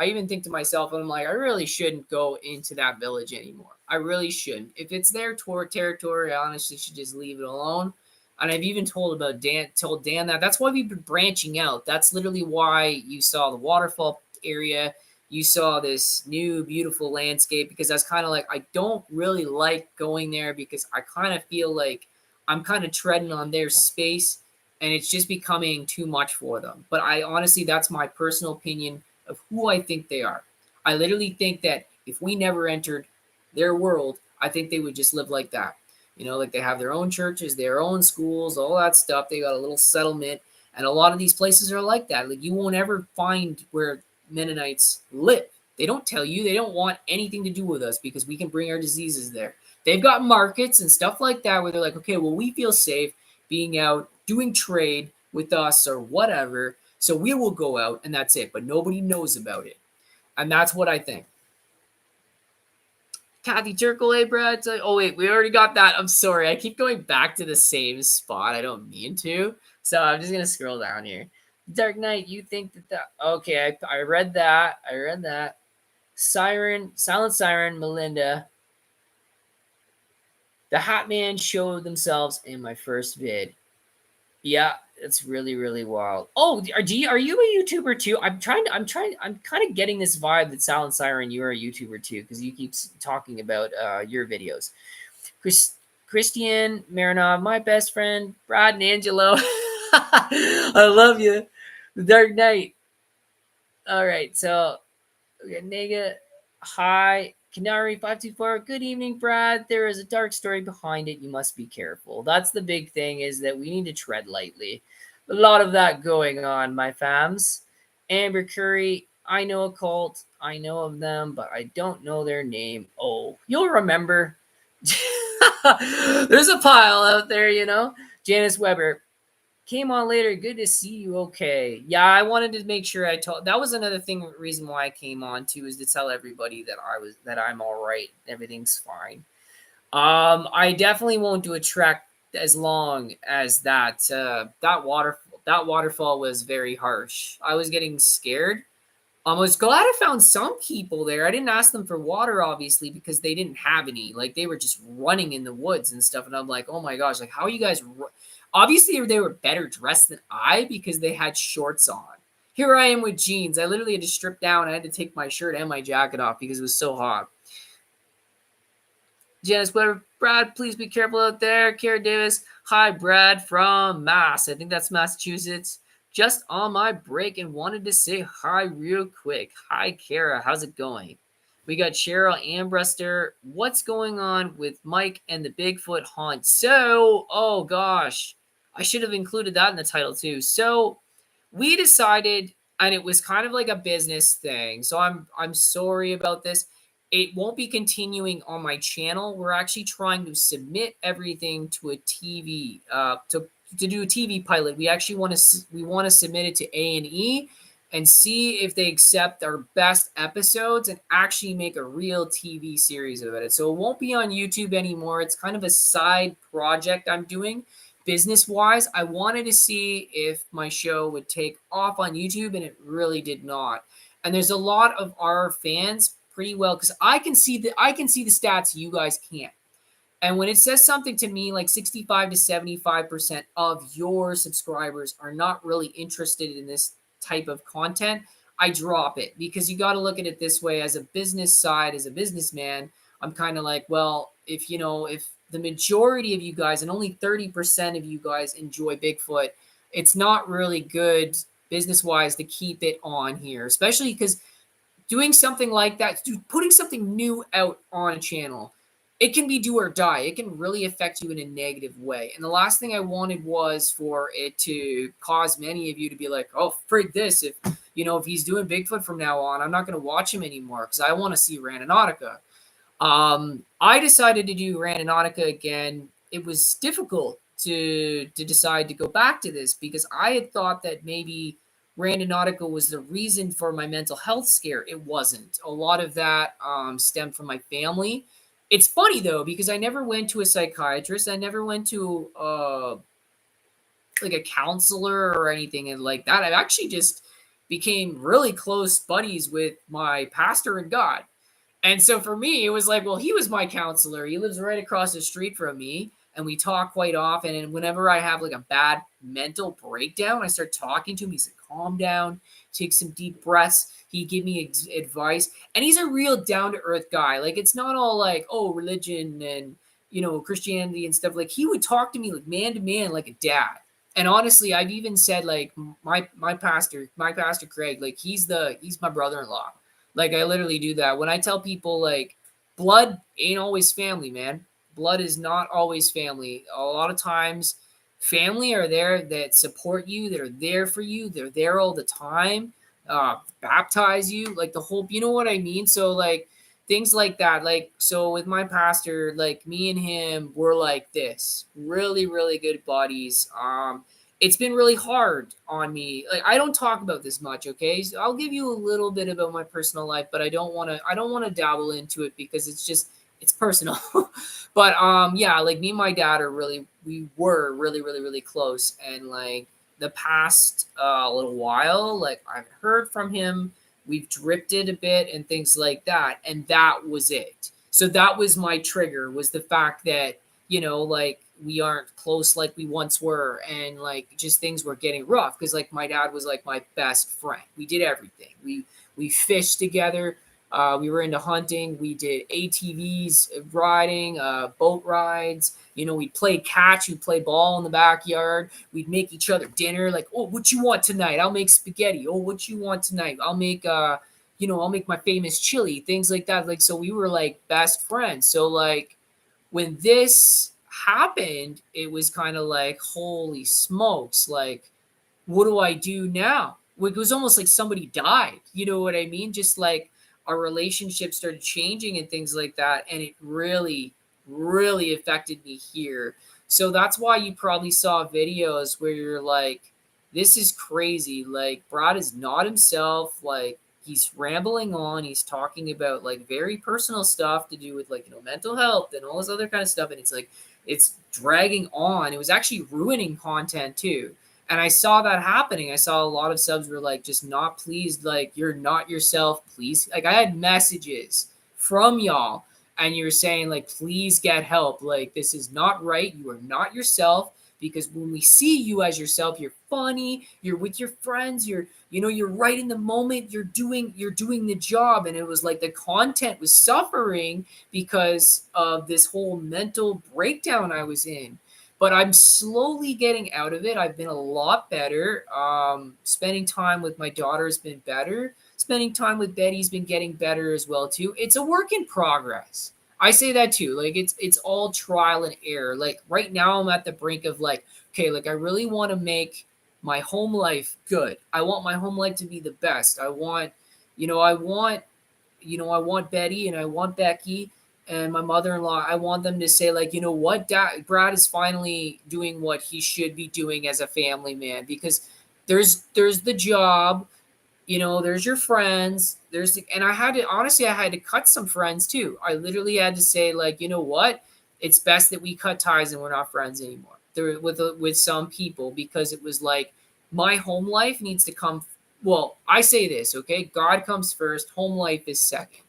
even think to myself, I'm like, I really shouldn't go into that village anymore. I really shouldn't. If it's their territory, I honestly should just leave it alone. And I've even told Dan that. That's why we've been branching out. That's literally why you saw the waterfall area. You saw this new beautiful landscape because that's kind of like, I don't really like going there because I kind of feel like I'm kind of treading on their space and it's just becoming too much for them. But I honestly, that's my personal opinion of who I think they are. I literally think that if we never entered their world, I think they would just live like that. Like they have their own churches, their own schools, all that stuff. They got a little settlement. And a lot of these places are like that. Like you won't ever find where Mennonites live. They don't tell you. They don't want anything to do with us because we can bring our diseases there. They've got markets and stuff like that where they're like, okay, well, we feel safe being out doing trade with us or whatever. So we will go out and that's it. But nobody knows about it. And that's what I think. Kathy Turkle, hey, Brad. Oh, wait, we already got that. I'm sorry. I keep going back to the same spot. I don't mean to. So I'm just going to scroll down here. Dark Knight, you think that. Okay, I read that. I read that. Siren, Silent Siren, Melinda. The Hat Man showed themselves in my first vid. Yeah, it's really, really wild. Oh, are you a YouTuber too? I'm kind of getting this vibe that Silent Siren, you're a YouTuber too, because you keep talking about your videos. Christian Marinov, my best friend, Brad and Angelo. I love you. The Dark Knight. All right, so we got Nega. Hi. Canary 524. Good evening, Brad. There is a dark story behind it. You must be careful. That's the big thing, is that we need to tread lightly. A lot of that going on, my fams. Amber Curry. I know a cult. I know of them, but I don't know their name. Oh, you'll remember. There's a pile out there, you know. Janice Weber. Came on later. Good to see you. Okay. Yeah, I wanted to make sure I told. That was another reason why I came on too, is to tell everybody that I'm all right. Everything's fine. I definitely won't do a trek as long as that. That waterfall was very harsh. I was getting scared. I was glad I found some people there. I didn't ask them for water, obviously, because they didn't have any. Like they were just running in the woods and stuff. And I'm like, oh my gosh, like how are you guys? Obviously, they were better dressed than I because they had shorts on. Here I am with jeans. I literally had to strip down. I had to take my shirt and my jacket off because it was so hot. Janice Weber, Brad, please be careful out there. Kara Davis, hi, Brad from Mass. I think that's Massachusetts. Just on my break and wanted to say hi real quick. Hi, Kara. How's it going? We got Cheryl Ambrester. What's going on with Mike and the Bigfoot hunt? So, oh gosh, I should have included that in the title too. So, we decided, and it was kind of like a business thing. So I'm sorry about this. It won't be continuing on my channel. We're actually trying to submit everything to a TV to do a TV pilot. We actually want to submit it to A&E and see if they accept our best episodes and actually make a real TV series of it. So it won't be on YouTube anymore. It's kind of a side project I'm doing. Business wise, I wanted to see if my show would take off on YouTube, and it really did not. And there's a lot of our fans pretty well, because I can see the stats you guys can't. And when it says something to me like 65 to 75% of your subscribers are not really interested in this type of content, I drop it, because you got to look at it this way. As a business side, as a businessman, I'm kind of like, well, if the majority of you guys and only 30% of you guys enjoy Bigfoot, it's not really good business wise to keep it on here, especially because doing something like that, putting something new out on a channel, it can be do or die. It can really affect you in a negative way. And the last thing I wanted was for it to cause many of you to be like, oh, frig this. If he's doing Bigfoot from now on, I'm not going to watch him anymore because I want to see Randonautica. I decided to do Randonautica again. It was difficult to decide to go back to this because I had thought that maybe Randonautica was the reason for my mental health scare. It wasn't. A lot of that stemmed from my family. It's funny though, because I never went to a psychiatrist. I never went to like a counselor or anything and like that. I actually just became really close buddies with my pastor and God. And so for me, it was like, well, he was my counselor. He lives right across the street from me, and we talk quite often. And whenever I have like a bad mental breakdown, I start talking to him. He's like, calm down, take some deep breaths. He give me advice, and he's a real down to earth guy. Like it's not all like, oh, religion and Christianity and stuff. Like he would talk to me like man to man, like a dad. And honestly, I've even said like my pastor Craig, like he's my brother-in-law. Like I literally do that. When I tell people like blood ain't always family, man. Blood is not always family. A lot of times Family are there that support you, that are there for you, they're there all the time, baptize you, like the whole, you know what I mean? So like things like that. Like so with my pastor, like me and him were like this, really, really good buddies. It's been really hard on me. Like I don't talk about this much, okay? So I'll give you a little bit about my personal life, but I don't want to dabble into it because it's personal. But yeah, like me and my dad are really we were really, really, really close. And like the past little while, like I've heard from him, we've drifted a bit and things like that. And that was it. So that was my trigger, was the fact that, like we aren't close like we once were, and like just things were getting rough because like my dad was like my best friend. We did everything. We fished together. We were into hunting. We did ATVs, riding, boat rides. We'd play catch. We'd play ball in the backyard. We'd make each other dinner. Like, oh, what you want tonight? I'll make spaghetti. Oh, what you want tonight? I'll make my famous chili. Things like that. Like, so we were like best friends. So like, when this happened, it was kind of like, holy smokes! Like, what do I do now? It was almost like somebody died. You know what I mean? Just like our relationship started changing and things like that. And it really, really affected me here. So that's why you probably saw videos where you're like, this is crazy. Like, Brad is not himself. Like, he's rambling on. He's talking about like very personal stuff to do with like, mental health and all this other kind of stuff. And it's like, it's dragging on. It was actually ruining content too. And I saw that happening. I saw a lot of subs were like just not pleased, like you're not yourself, please. Like I had messages from y'all and you're saying like please get help. Like this is not right. You are not yourself, because when we see you as yourself, you're funny, you're with your friends, you're right in the moment, you're doing the job. And it was like the content was suffering because of this whole mental breakdown I was in, but I'm slowly getting out of it. I've been a lot better. Spending time with my daughter has been better. Spending time with Betty's been getting better as well too. It's a work in progress. I say that too. Like it's all trial and error. Like right now I'm at the brink of like, okay, like I really want to make my home life good. I want my home life to be the best. I want Betty and I want Becky and my mother-in-law. I want them to say like, you know what, Brad is finally doing what he should be doing as a family man, because there's the job, there's your friends, and I had to cut some friends too. I literally had to say like, you know what, it's best that we cut ties and we're not friends anymore there with some people, because it was like my home life needs to come. Well, I say this, okay? God comes first, home life is second.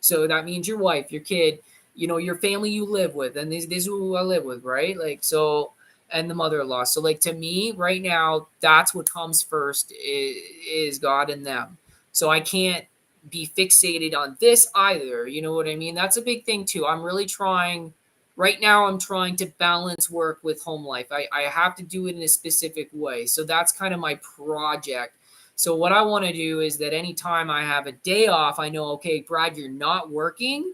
So that means your wife, your kid, your family you live with, and these is who I live with, right? Like so, and the mother-in-law. So like to me right now, that's what comes first is God and them. So I can't be fixated on this either. You know what I mean? That's a big thing too. I'm really trying right now. I'm trying to balance work with home life. I have to do it in a specific way. So that's kind of my project. So what I want to do is that anytime I have a day off, I know, okay, Brad, you're not working.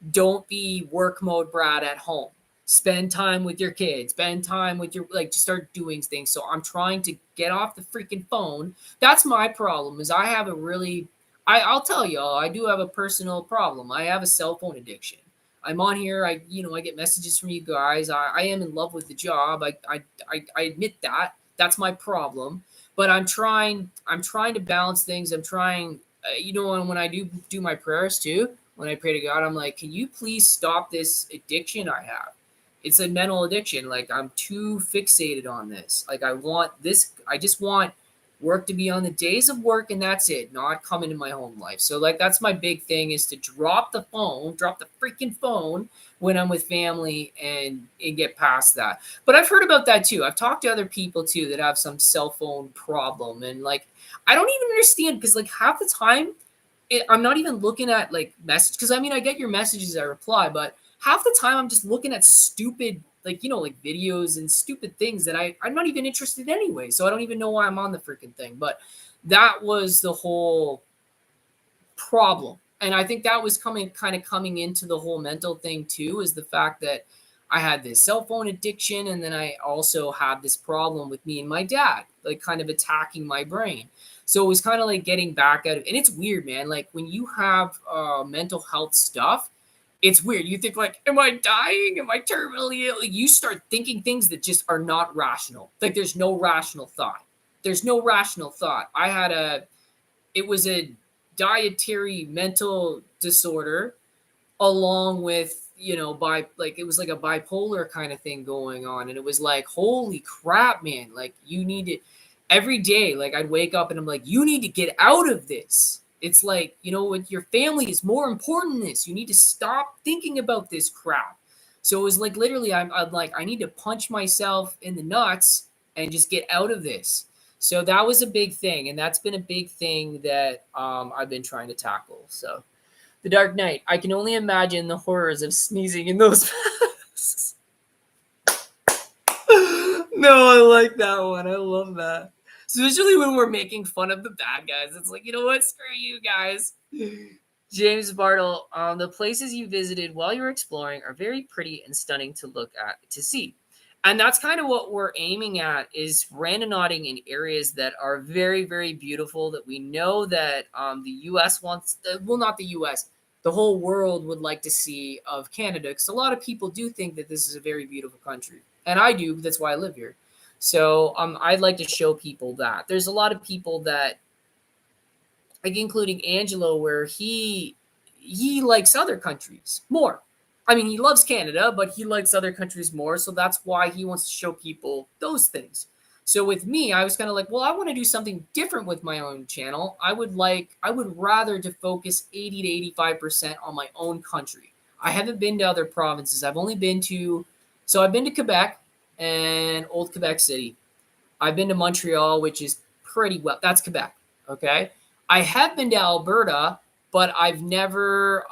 Don't be work mode Brad at home. Spend time with your kids, spend time with your, like, just start doing things. So I'm trying to get off the freaking phone. That's my problem, is I have a really, I'll tell y'all, I do have a personal problem. I have a cell phone addiction. I'm on here. I get messages from you guys. I am in love with the job. I admit that. That's my problem. But I'm trying to balance things. I'm trying, and when I do my prayers too, when I pray to God, I'm like, can you please stop this addiction I have? It's a mental addiction. Like I'm too fixated on this. Like I want this. I just want work to be on the days of work, and that's it. Not come into my home life. So like that's my big thing, is to drop the phone, drop the freaking phone when I'm with family, and get past that. But I've heard about that too. I've talked to other people too that have some cell phone problem, and like I don't even understand, because like half the time I'm not even looking at like message, because I mean I get your messages, I reply, but half the time I'm just looking at stupid, like like videos and stupid things that I'm not even interested anyway. So I don't even know why I'm on the freaking thing. But that was the whole problem. And I think that was coming into the whole mental thing too, is the fact that I had this cell phone addiction, and then I also had this problem with me and my dad, like kind of attacking my brain. So it was kind of like getting back at it. And it's weird, man. Like when you have mental health stuff, it's weird. You think like, am I dying? Am I terminally ill? Like, you start thinking things that just are not rational. Like there's no rational thought. There's no rational thought. It was a dietary mental disorder along with, it was like a bipolar kind of thing going on. And it was like, holy crap, man. Like you need to, every day, like I'd wake up and I'm like, you need to get out of this. It's like, with your family is more important than this. You need to stop thinking about this crap. So it was like literally, I'm like, I need to punch myself in the nuts and just get out of this. So that was a big thing, and that's been a big thing that I've been trying to tackle. So the Dark Knight. I can only imagine the horrors of sneezing in those masks. No, I like that one. I love that. So usually when we're making fun of the bad guys, it's like, you know what? Screw you guys. James Bartle, the places you visited while you were exploring are very pretty and stunning to look at, to see. And that's kind of what we're aiming at, is randonauting in areas that are very, very beautiful, that we know that the U.S. wants, well, not the U.S., the whole world would like to see of Canada. Because a lot of people do think that this is a very beautiful country. And I do. That's why I live here. So I'd like to show people that. There's a lot of people that, like including Angelo, where he likes other countries more. I mean, he loves Canada, but he likes other countries more. So that's why he wants to show people those things. So with me, I was kind of like, well, I want to do something different with my own channel. I would rather to focus 80 to 85% on my own country. I haven't been to other provinces. I've been to Quebec and Old Quebec City. I've been to Montreal, which is pretty well. That's Quebec. Okay. I have been to Alberta, but I've never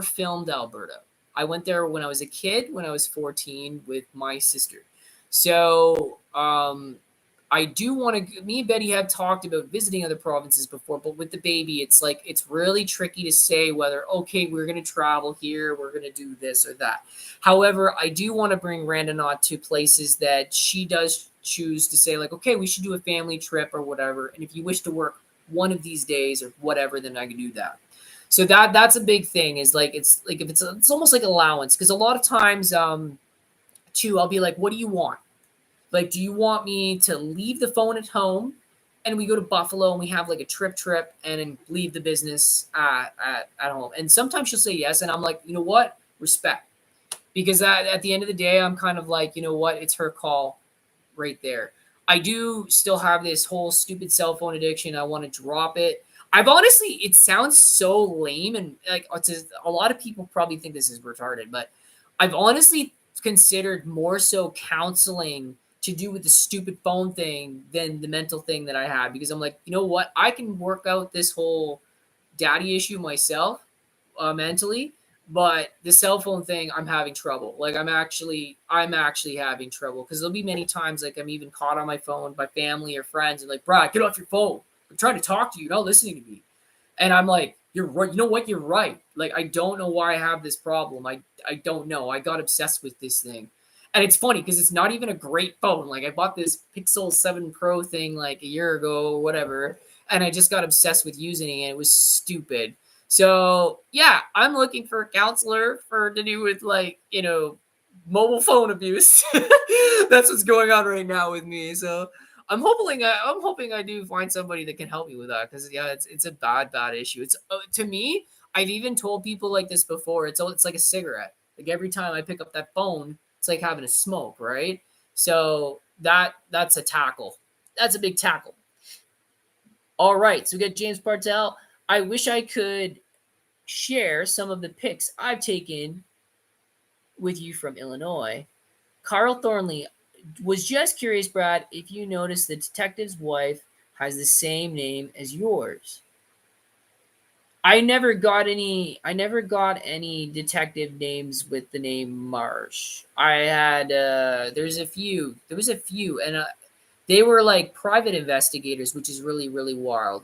filmed Alberta. I went there when I was a kid, when I was 14 with my sister. So I do want to. Me and Betty have talked about visiting other provinces before, but with the baby, it's like it's really tricky to say whether we're going to travel here, we're going to do this or that. However, I do want to bring Randonaut to places that she does choose to say like, okay, we should do a family trip or whatever. And if you wish to work one of these days or whatever, then I can do that. So that's a big thing. Is like it's like if it's almost like allowance, because a lot of times too, I'll be like, what do you want? Like, do you want me to leave the phone at home and we go to Buffalo and we have like a trip and then leave the business at home? And sometimes she'll say yes. And I'm like, you know what? Respect. Because at the end of the day, I'm kind of like, you know what? It's her call right there. I do still have this whole stupid cell phone addiction. I want to drop it. It sounds so lame. And like a lot of people probably think this is retarded, but I've honestly considered more so counseling to do with the stupid phone thing than the mental thing that I had, because I'm like, you know what? I can work out this whole daddy issue myself mentally, but the cell phone thing, I'm having trouble. Like I'm actually having trouble, because there'll be many times like I'm even caught on my phone by family or friends and like, Brad, get off your phone. I'm trying to talk to you, you're not listening to me. And I'm like, you're right. You know what? You're right. Like, I don't know why I have this problem. I don't know. I got obsessed with this thing. And it's funny because it's not even a great phone. Like, I bought this Pixel 7 Pro thing like a year ago or whatever. And I just got obsessed with using it. And it was stupid. So, yeah, I'm looking for a counselor to do with, like, mobile phone abuse. That's what's going on right now with me. So, I'm hoping I do find somebody that can help me with that, because yeah, it's a bad issue. It's to me, I've even told people like this before. It's like a cigarette. Like every time I pick up that phone, it's like having a smoke, right? So that's a tackle. That's a big tackle. All right, so we got James Bartel. I wish I could share some of the pics I've taken with you from Illinois. Carl Thornley was just curious, Brad, if you noticed the detective's wife has the same name as yours. I never got any detective names with the name Marsh. I had there was a few, and they were like private investigators, which is really, really wild.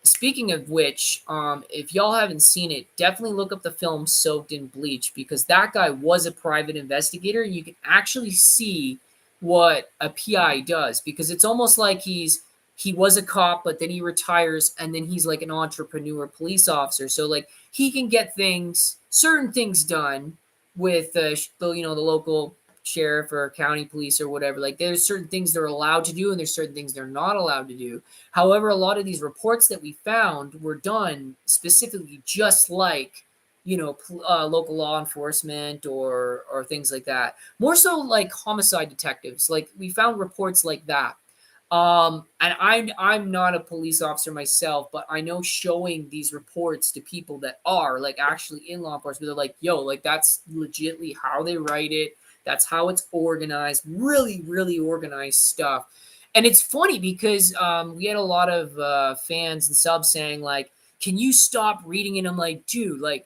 speaking of which, if y'all haven't seen it, definitely look up the film Soaked in Bleach, because that guy was a private investigator. You can actually see what a PI does, because it's almost like he was a cop, but then he retires, and then he's like an entrepreneur police officer. So like he can get certain things done with the local sheriff or county police or whatever. Like there's certain things they're allowed to do, and there's certain things they're not allowed to do. However, a lot of these reports that we found were done specifically just like, local law enforcement or things like that. More so like homicide detectives. Like we found reports like that. And I'm not a police officer myself, but I know showing these reports to people that are like actually in law enforcement, they're like, yo, like that's legitly how they write it. That's how it's organized. Really, really organized stuff. And it's funny because we had a lot of fans and subs saying like, "Can you stop reading it?" I'm like, dude, like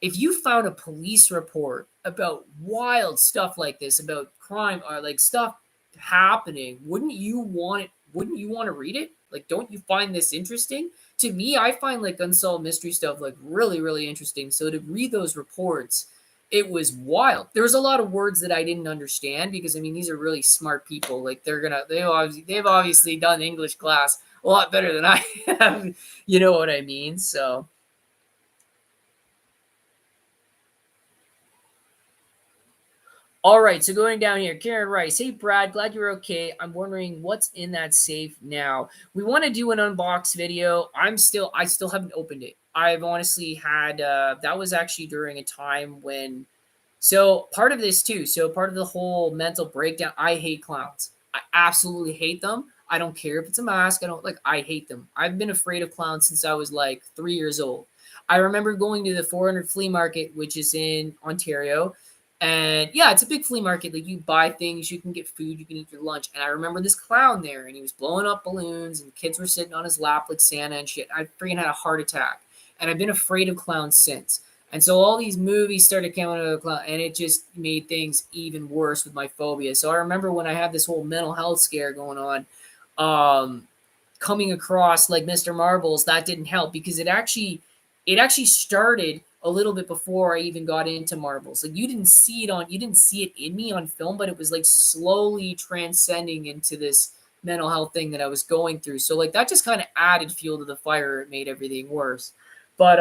if you found a police report about wild stuff like this, about crime or like stuff happening, wouldn't you want it? Wouldn't you want to read it? Like, don't you find this interesting? To me, I find like unsolved mystery stuff like really, really interesting. So to read those reports, it was wild. There was a lot of words that I didn't understand because I mean these are really smart people. Like they've obviously done English class a lot better than I have. You know what I mean? So all right, so going down here, Karen Rice. Hey, Brad, glad you're okay. I'm wondering what's in that safe now. We want to do an unbox video. I still haven't opened it. I've honestly had, that was actually during a time when, so part of this too, so part of the whole mental breakdown, I hate clowns. I absolutely hate them. I don't care if it's a mask. I hate them. I've been afraid of clowns since I was like 3 years old. I remember going to the 400 flea market, which is in Ontario, and yeah, it's a big flea market. Like you buy things, you can get food, you can eat your lunch. And I remember this clown there, and he was blowing up balloons, and kids were sitting on his lap like Santa and shit. I freaking had a heart attack, and I've been afraid of clowns since. And so all these movies started coming out of the clown, and it just made things even worse with my phobia. So I remember when I had this whole mental health scare going on, um, coming across like Mr. Marbles, that didn't help because it actually started a little bit before I even got into marbles. Like you didn't see it in me on film, but it was like slowly transcending into this mental health thing that I was going through. So like that just kind of added fuel to the fire. It made everything worse. But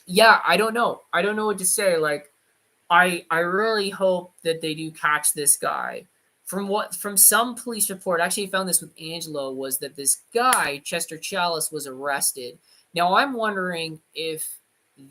yeah, I don't know. I don't know what to say. Like I really hope that they do catch this guy. From some police report, actually I found this with Angelo, was that this guy, Chester Chalice, was arrested. Now I'm wondering if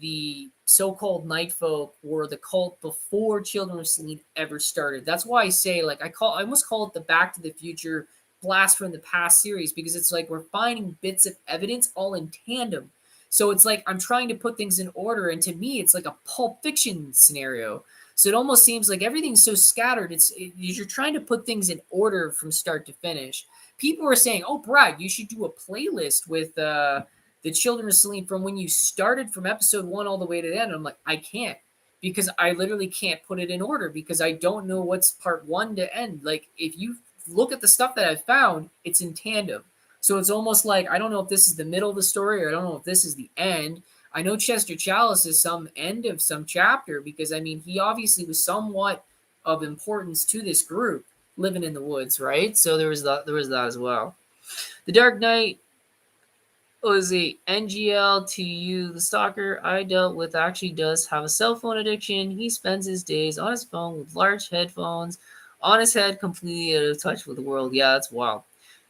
the so-called night folk were the cult before Children of Seline ever started. That's why I say like I almost call it the Back to the Future Blast from the Past series, because it's like we're finding bits of evidence all in tandem. So it's like I'm trying to put things in order, and to me, it's like a Pulp Fiction scenario. So it almost seems like everything's so scattered. You're trying to put things in order from start to finish. People are saying, "Oh, Brad, you should do a playlist with the Children of Seline from when you started from episode 1 all the way to the end." I'm like, I can't, because I literally can't put it in order because I don't know what's part 1 to end. Like if you look at the stuff that I've found, it's in tandem. So it's almost like I don't know if this is the middle of the story, or I don't know if this is the end. I know Chester Chalice is some end of some chapter, because I mean he obviously was somewhat of importance to this group living in the woods, right? So there was that as well. The Dark Knight was a NGL to you. The stalker I dealt with actually does have a cell phone addiction. He spends his days on his phone with large headphones on his head, completely out of touch with the world. Yeah, that's wild.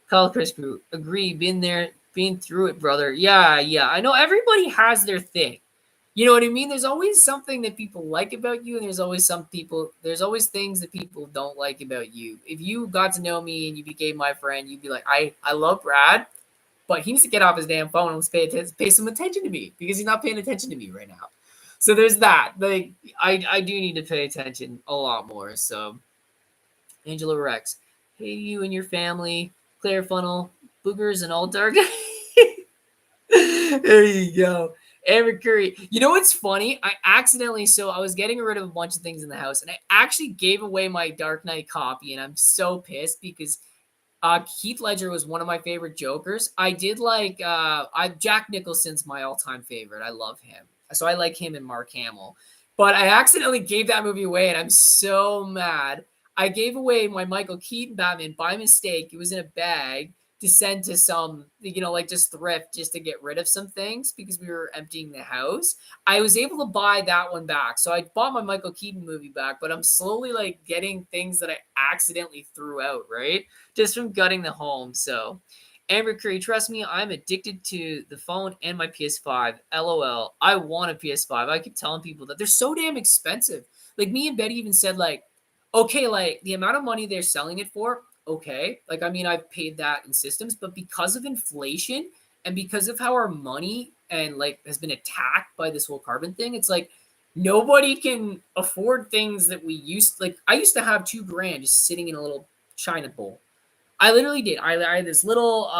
Kyle Chris Crew, agree. Been there, been through it, brother. Yeah, yeah. I know everybody has their thing. You know what I mean? There's always something that people like about you, and there's always things that people don't like about you. If you got to know me and you became my friend, you'd be like, I love Brad, but he needs to get off his damn phone and pay some attention to me, because he's not paying attention to me right now. So there's that. Like I do need to pay attention a lot more. So Angela Rex, hey you and your family, Claire Funnel, boogers and all dark. There you go. Amber Curry. You know what's funny? I was getting rid of a bunch of things in the house, and I actually gave away my Dark Knight copy, and I'm so pissed because Heath Ledger was one of my favorite Jokers. I did like Jack Nicholson's my all-time favorite. I love him. So I like him and Mark Hamill. But I accidentally gave that movie away and I'm so mad. I gave away my Michael Keaton Batman by mistake. It was in a bag to send to some, like just thrift just to get rid of some things because we were emptying the house. I was able to buy that one back. So I bought my Michael Keaton movie back, but I'm slowly like getting things that I accidentally threw out, right? Just from gutting the home. So, Amber Curry, trust me, I'm addicted to the phone and my PS5. LOL. I want a PS5. I keep telling people that they're so damn expensive. Like me and Betty even said, like, okay, like the amount of money they're selling it for, okay. Like, I mean, I've paid that in systems, but because of inflation and because of how our money and like has been attacked by this whole carbon thing, it's like nobody can afford things that we used like I used to have 2 grand just sitting in a little china bowl. I literally did. I had this little,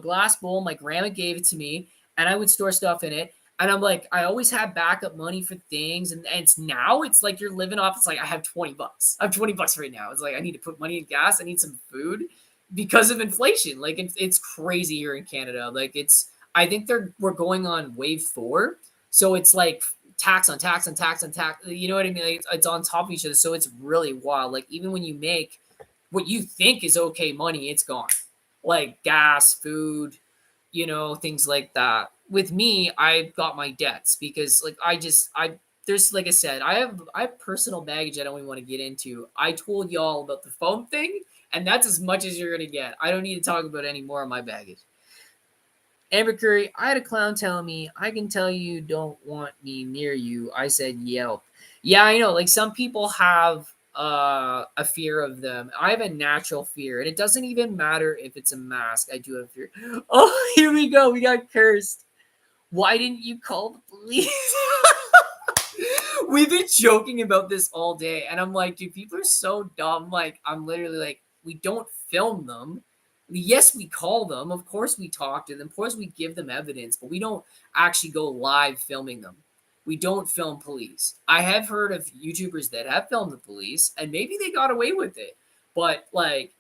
glass bowl. My grandma gave it to me, and I would store stuff in it. And I'm like, I always had backup money for things, and it's like you're living off. It's like I have $20. I have $20 right now. It's like I need to put money in gas. I need some food because of inflation. Like it's crazy here in Canada. Like I think we're going on wave 4, so it's like tax on tax on tax on tax. You know what I mean? Like, it's on top of each other, so it's really wild. Like even when you make what you think is okay money, it's gone. Like gas, food, things like that. With me, I've got my debts because like there's like I said, I have personal baggage I don't even want to get into. I told y'all about the phone thing, and that's as much as you're gonna get. I don't need to talk about any more of my baggage. Amber Curry, I had a clown tell me, I can tell you don't want me near you. I said Yelp. Yeah, I know. Like some people have a fear of them. I have a natural fear, and it doesn't even matter if it's a mask. I do have fear. Oh, here we go. We got cursed. Why didn't you call the police? We've been joking about this all day, and I'm like, dude, people are so dumb. Like, I'm literally like, we don't film them. Yes, we call them. Of course, we talk to them. Of course, we give them evidence, but we don't actually go live filming them. We don't film police. I have heard of YouTubers that have filmed the police, and maybe they got away with it. But like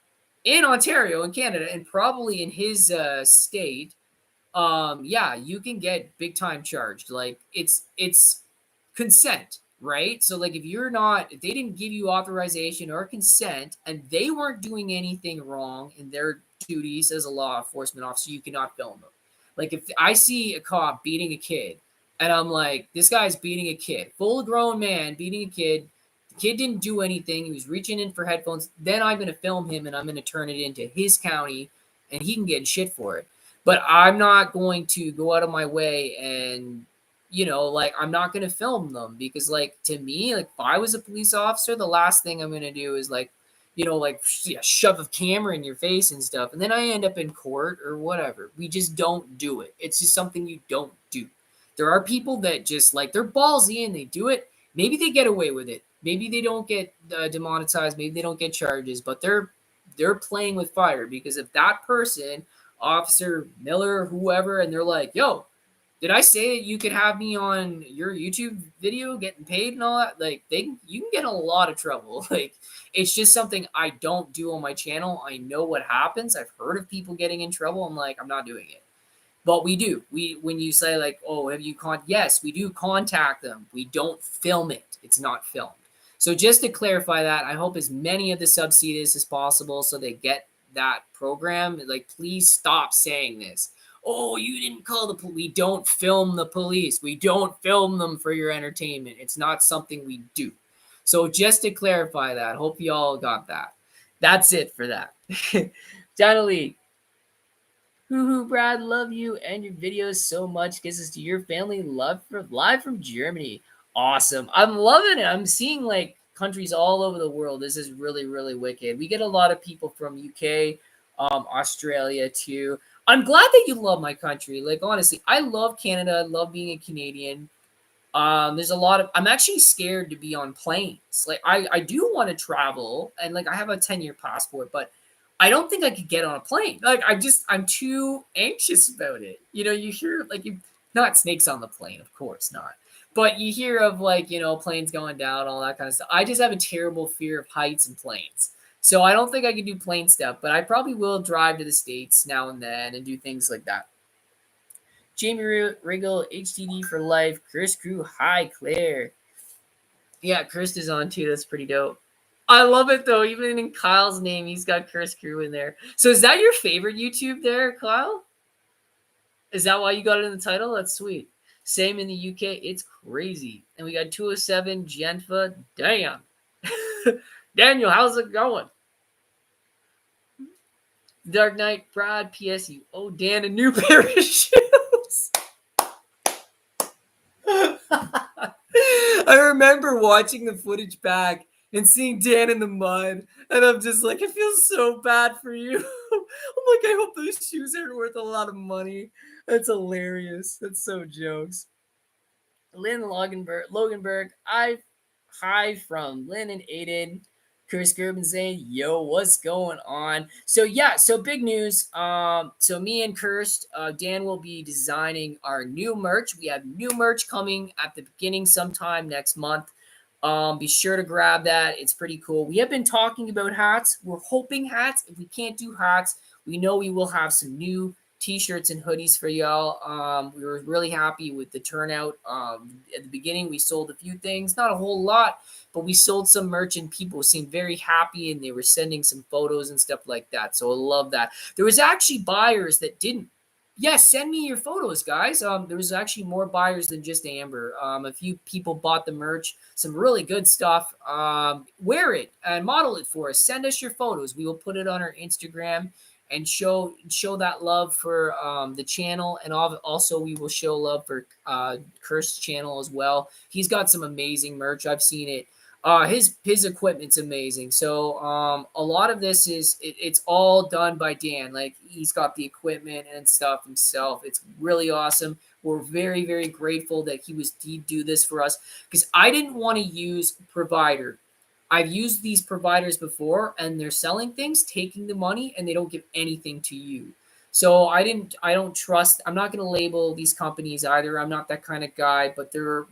in Ontario, in Canada, and probably in his state, yeah, you can get big time charged. Like it's consent, right? So like if they didn't give you authorization or consent and they weren't doing anything wrong in their duties as a law enforcement officer, you cannot film them. Like if I see a cop beating a kid and I'm like, this guy's beating a kid, full grown man beating a kid. The kid didn't do anything. He was reaching in for headphones. Then I'm going to film him and I'm going to turn it into his county and he can get in shit for it. But I'm not going to go out of my way and like I'm not going to film them because like to me, like if I was a police officer, the last thing I'm going to do is like, shove a camera in your face and stuff. And then I end up in court or whatever. We just don't do it. It's just something you don't do. There are people that just like they're ballsy and they do it. Maybe they get away with it. Maybe they don't get demonetized. Maybe they don't get charges, but they're playing with fire because if that person, Officer Miller, whoever, and they're like, yo, did I say that you could have me on your YouTube video getting paid and all that? Like you can get in a lot of trouble. Like it's just something I don't do on my channel. I know what happens. I've heard of people getting in trouble. I'm like, I'm not doing it. But we do. When you say like, oh, have you yes, we do contact them. We don't film it. It's not filmed. So just to clarify that, I hope as many of the subs see this as possible so they get that program. Like, please stop saying this. Oh, you didn't call the police. We don't film the police. We don't film them for your entertainment. It's not something we do. So just to clarify that, hope you all got that. That's it for that. Donald, hoo-hoo, Brad, love you and your videos so much. Kisses to your family. Love for live from Germany. Awesome. I'm loving it. I'm seeing like countries all over the world. This is really, really wicked. We get a lot of people from UK, Australia too. I'm glad that you love my country. Like honestly, I love Canada. I love being a Canadian. There's a lot of I'm actually scared to be on planes. Like I do want to travel and like I have a 10-year passport, but I don't think I could get on a plane. Like I'm too anxious about it. You hear like not snakes on the plane, of course not. But you hear of like, planes going down, all that kind of stuff. I just have a terrible fear of heights and planes. So I don't think I can do plane stuff, but I probably will drive to the States now and then and do things like that. Jamie Riggle, HTD for life. Chris Crew, hi Claire. Yeah, Chris is on too. That's pretty dope. I love it though. Even in Kyle's name, he's got Chris Crew in there. So is that your favorite YouTube there, Kyle? Is that why you got it in the title? That's sweet. Same in the UK. It's crazy. And we got 207 Genfa. Damn. Daniel, how's it going? Dark Knight, Brad, PSU. Oh, Dan, a new pair of shoes. I remember watching the footage back and seeing Dan in the mud, and I'm just like, it feels so bad for you. I'm like, I hope those shoes aren't worth a lot of money. That's hilarious. That's so jokes. Lynn Loganberg, hi from Lynn and Aiden. Chris Gerben saying, yo, what's going on? So yeah, so big news. So me and Kirst, Dan will be designing our new merch. We have new merch coming at the beginning sometime next month. Be sure to grab that. It's pretty cool. We have been talking about hats. We're hoping hats. If we can't do hats, we know we will have some new t-shirts and hoodies for y'all. We were really happy with the turnout. At the beginning, we sold a few things, not a whole lot, but we sold some merch and people seemed very happy and they were sending some photos and stuff like that. So I love that. There was actually buyers that didn't. Yes, send me your photos, guys. There was actually more buyers than just Amber. A few people bought the merch, some really good stuff. Wear it and model it for us. Send us your photos. We will put it on our Instagram and show that love for the channel, and also we will show love for Kirst's channel as well. He's got some amazing merch. I've seen it. His equipment's amazing. So a lot of this it's all done by Dan. Like he's got the equipment and stuff himself. It's really awesome. We're very, very grateful that he'd do this for us because I didn't want to use provider. I've used these providers before and they're selling things, taking the money, and they don't give anything to you. So I don't trust, I'm not going to label these companies either. I'm not that kind of guy, but there's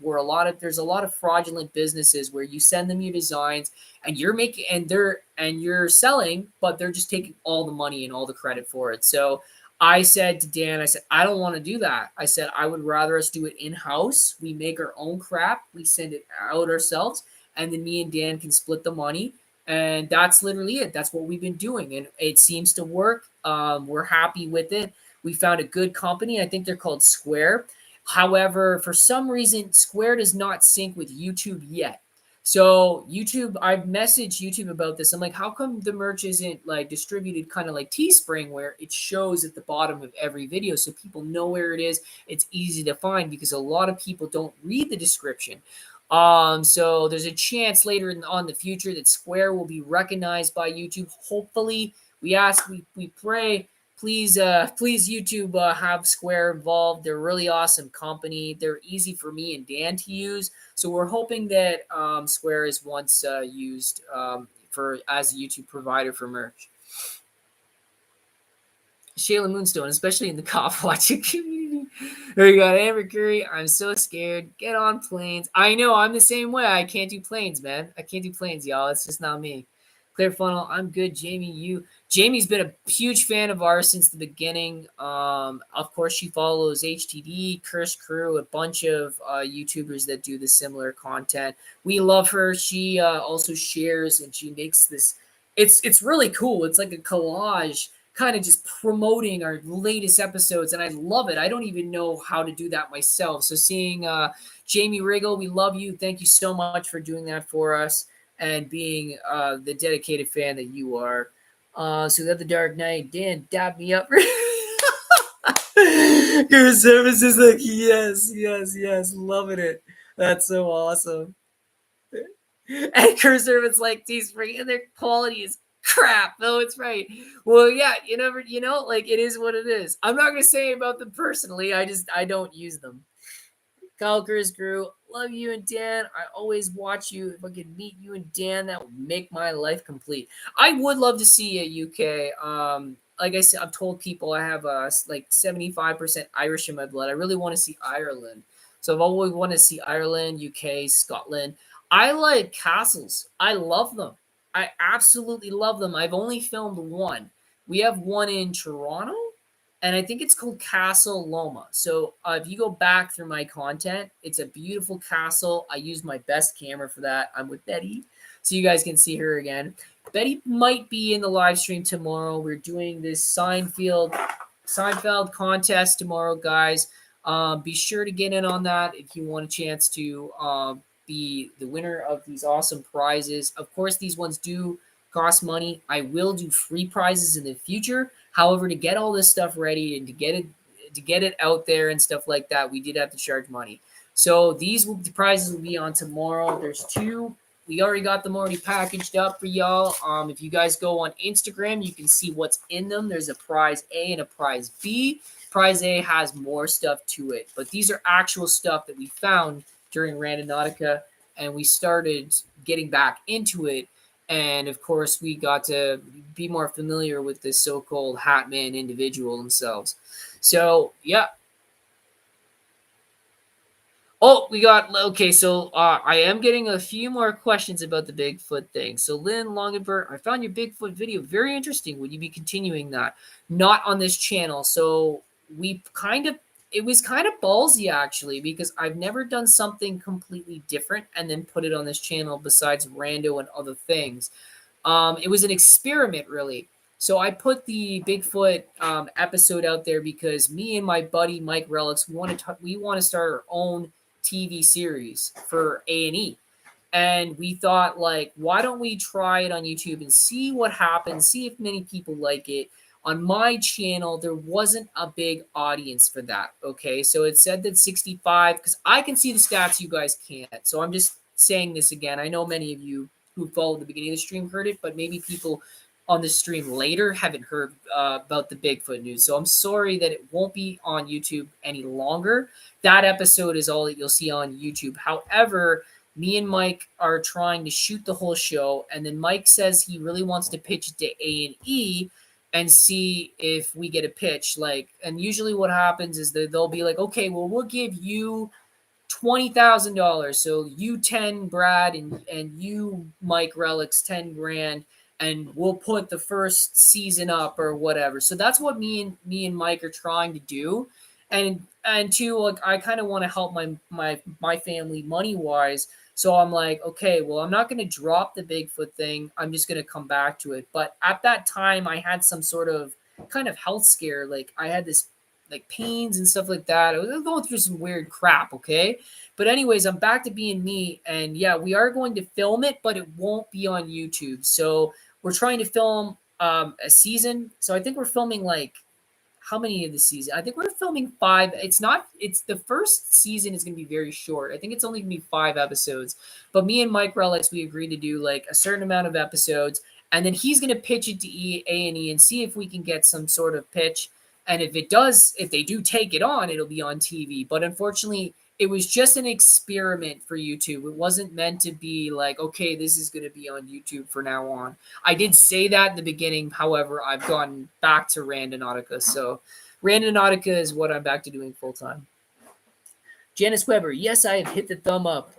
a lot of fraudulent businesses where you send them your designs and you're selling, but they're just taking all the money and all the credit for it. So I said to Dan, I said, I don't want to do that. I said, I would rather us do it in-house. We make our own crap. We send it out ourselves, and then me and Dan can split the money. And that's literally it. That's what we've been doing, and it seems to work. We're happy with it. We found a good company. I think they're called Square. However, for some reason, Square does not sync with YouTube yet. So YouTube, I've messaged YouTube about this. I'm like, how come the merch isn't like distributed kind of like Teespring where it shows at the bottom of every video so people know where it is? It's easy to find because a lot of people don't read the description. So there's a chance later on the future that Square will be recognized by YouTube. Hopefully, we pray. Please, please, YouTube, have Square involved. They're a really awesome company. They're easy for me and Dan to use. So we're hoping that Square is once used for as a YouTube provider for merch. Shayla Moonstone, especially in the cop watching community. We got Amber Curry. I'm so scared. Get on planes. I know. I'm the same way. I can't do planes, man. I can't do planes, y'all. It's just not me. Clear Funnel. I'm good. Jamie's been a huge fan of ours since the beginning. Of course, she follows HTD, Curse Crew, a bunch of YouTubers that do the similar content. We love her. She also shares and she makes this. It's really cool. It's like a collage kind of just promoting our latest episodes, and I love it. I don't even know how to do that myself. So seeing Jamie Riggle, we love you. Thank you so much for doing that for us and being the dedicated fan that you are. So that the Dark Knight, Dan dabbed me up. Your service is like, yes, loving it. That's so awesome. And Curservant's like Teespring, and their quality is crap. No, it's right. Well, yeah, like it is what it is. I'm not gonna say about them personally. I don't use them. Kyle Grew, love you and Dan. I always watch you. If I could meet you and Dan, that would make my life complete. I would love to see you, UK. Like I said, I've told people I have like 75% Irish in my blood. I really want to see Ireland. So I've always wanted to see Ireland, UK, Scotland. I like castles. I love them. I absolutely love them. I've only filmed one. We have one in Toronto, and I think it's called Castle Loma. So if you go back through my content, it's a beautiful castle. I used my best camera for that. I'm with Betty, so you guys can see her again. Betty might be in the live stream tomorrow. We're doing this Seinfeld contest tomorrow, guys. Be sure to get in on that if you want a chance to be the winner of these awesome prizes. Of course, these ones do cost money. I will do free prizes in the future. However, to get all this stuff ready and to get it out there and stuff like that, we did have to charge money. So the prizes will be on tomorrow. There's two. We already got them already packaged up for y'all. If you guys go on Instagram, you can see what's in them. There's a prize A and a prize B. Prize A has more stuff to it, but these are actual stuff that we found during Randonautica, and we started getting back into it. And of course, we got to be more familiar with this so-called Hatman individual themselves. So, yeah, oh, we got okay. So I am getting a few more questions about the Bigfoot thing. So Lynn Longenberg, I found your Bigfoot video very interesting. Would you be continuing that? Not on this channel. So we kind of it was kind of ballsy actually because I've never done something completely different and then put it on this channel besides Rando and other things. It was an experiment, really. So I put the Bigfoot episode out there because me and my buddy Mike Relics we want to start our own TV series for A&E. And we thought, like, why don't we try it on YouTube and see what happens, see if many people like it. On my channel, there wasn't a big audience for that. Okay, so it said that 65, because I can see the stats, you guys can't. So I'm just saying this again. I know many of you who followed the beginning of the stream heard it, but maybe people on the stream later haven't heard about the Bigfoot news. So I'm sorry that it won't be on YouTube any longer. That episode is all that you'll see on YouTube. However, me and Mike are trying to shoot the whole show, and then Mike says he really wants to pitch it to A&E and see if we get a pitch. Like, and usually what happens is that they'll be like, okay, well, we'll give you $20,000. So you 10, Brad, and you, Mike Relics, 10 grand, and we'll put the first season up or whatever. So that's what me and Mike are trying to do. And two, like I kind of want to help my family money wise. So I'm like, okay, well, I'm not going to drop the Bigfoot thing. I'm just going to come back to it. But at that time, I had some sort of kind of health scare. Like I had this like pains and stuff like that. I was going through some weird crap, okay? But anyways, I'm back to being me, and yeah, we are going to film it, but it won't be on YouTube. So we're trying to film a season. So I think we're filming like how many of the season? I think we're filming 5. It's not. It's the first season is going to be very short. I think it's only going to be 5 episodes. But me and Mike Relics, we agreed to do like a certain amount of episodes, and then he's going to pitch it to A&E and see if we can get some sort of pitch. And if they do take it on, it'll be on TV. But unfortunately, it was just an experiment for YouTube. It wasn't meant to be like, okay, this is going to be on YouTube for now on. I did say that in the beginning. However, I've gone back to Randonautica. So Randonautica is what I'm back to doing full time. Janice Weber, yes, I have hit the thumb up.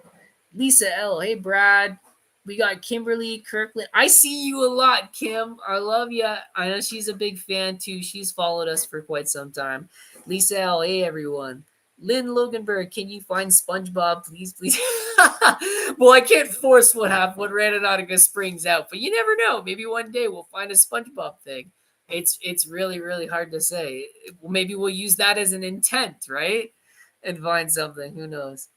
Lisa L, hey Brad. We got Kimberly Kirkland. I see you a lot, Kim. I love you. I know she's a big fan too. She's followed us for quite some time. Lisa L, hey everyone. Lynn Loganberg, can you find SpongeBob, please, please? Well, I can't force what Randonautica springs out, but you never know. Maybe one day we'll find a SpongeBob thing. It's really really hard to say. Maybe we'll use that as an intent, right? And find something. Who knows?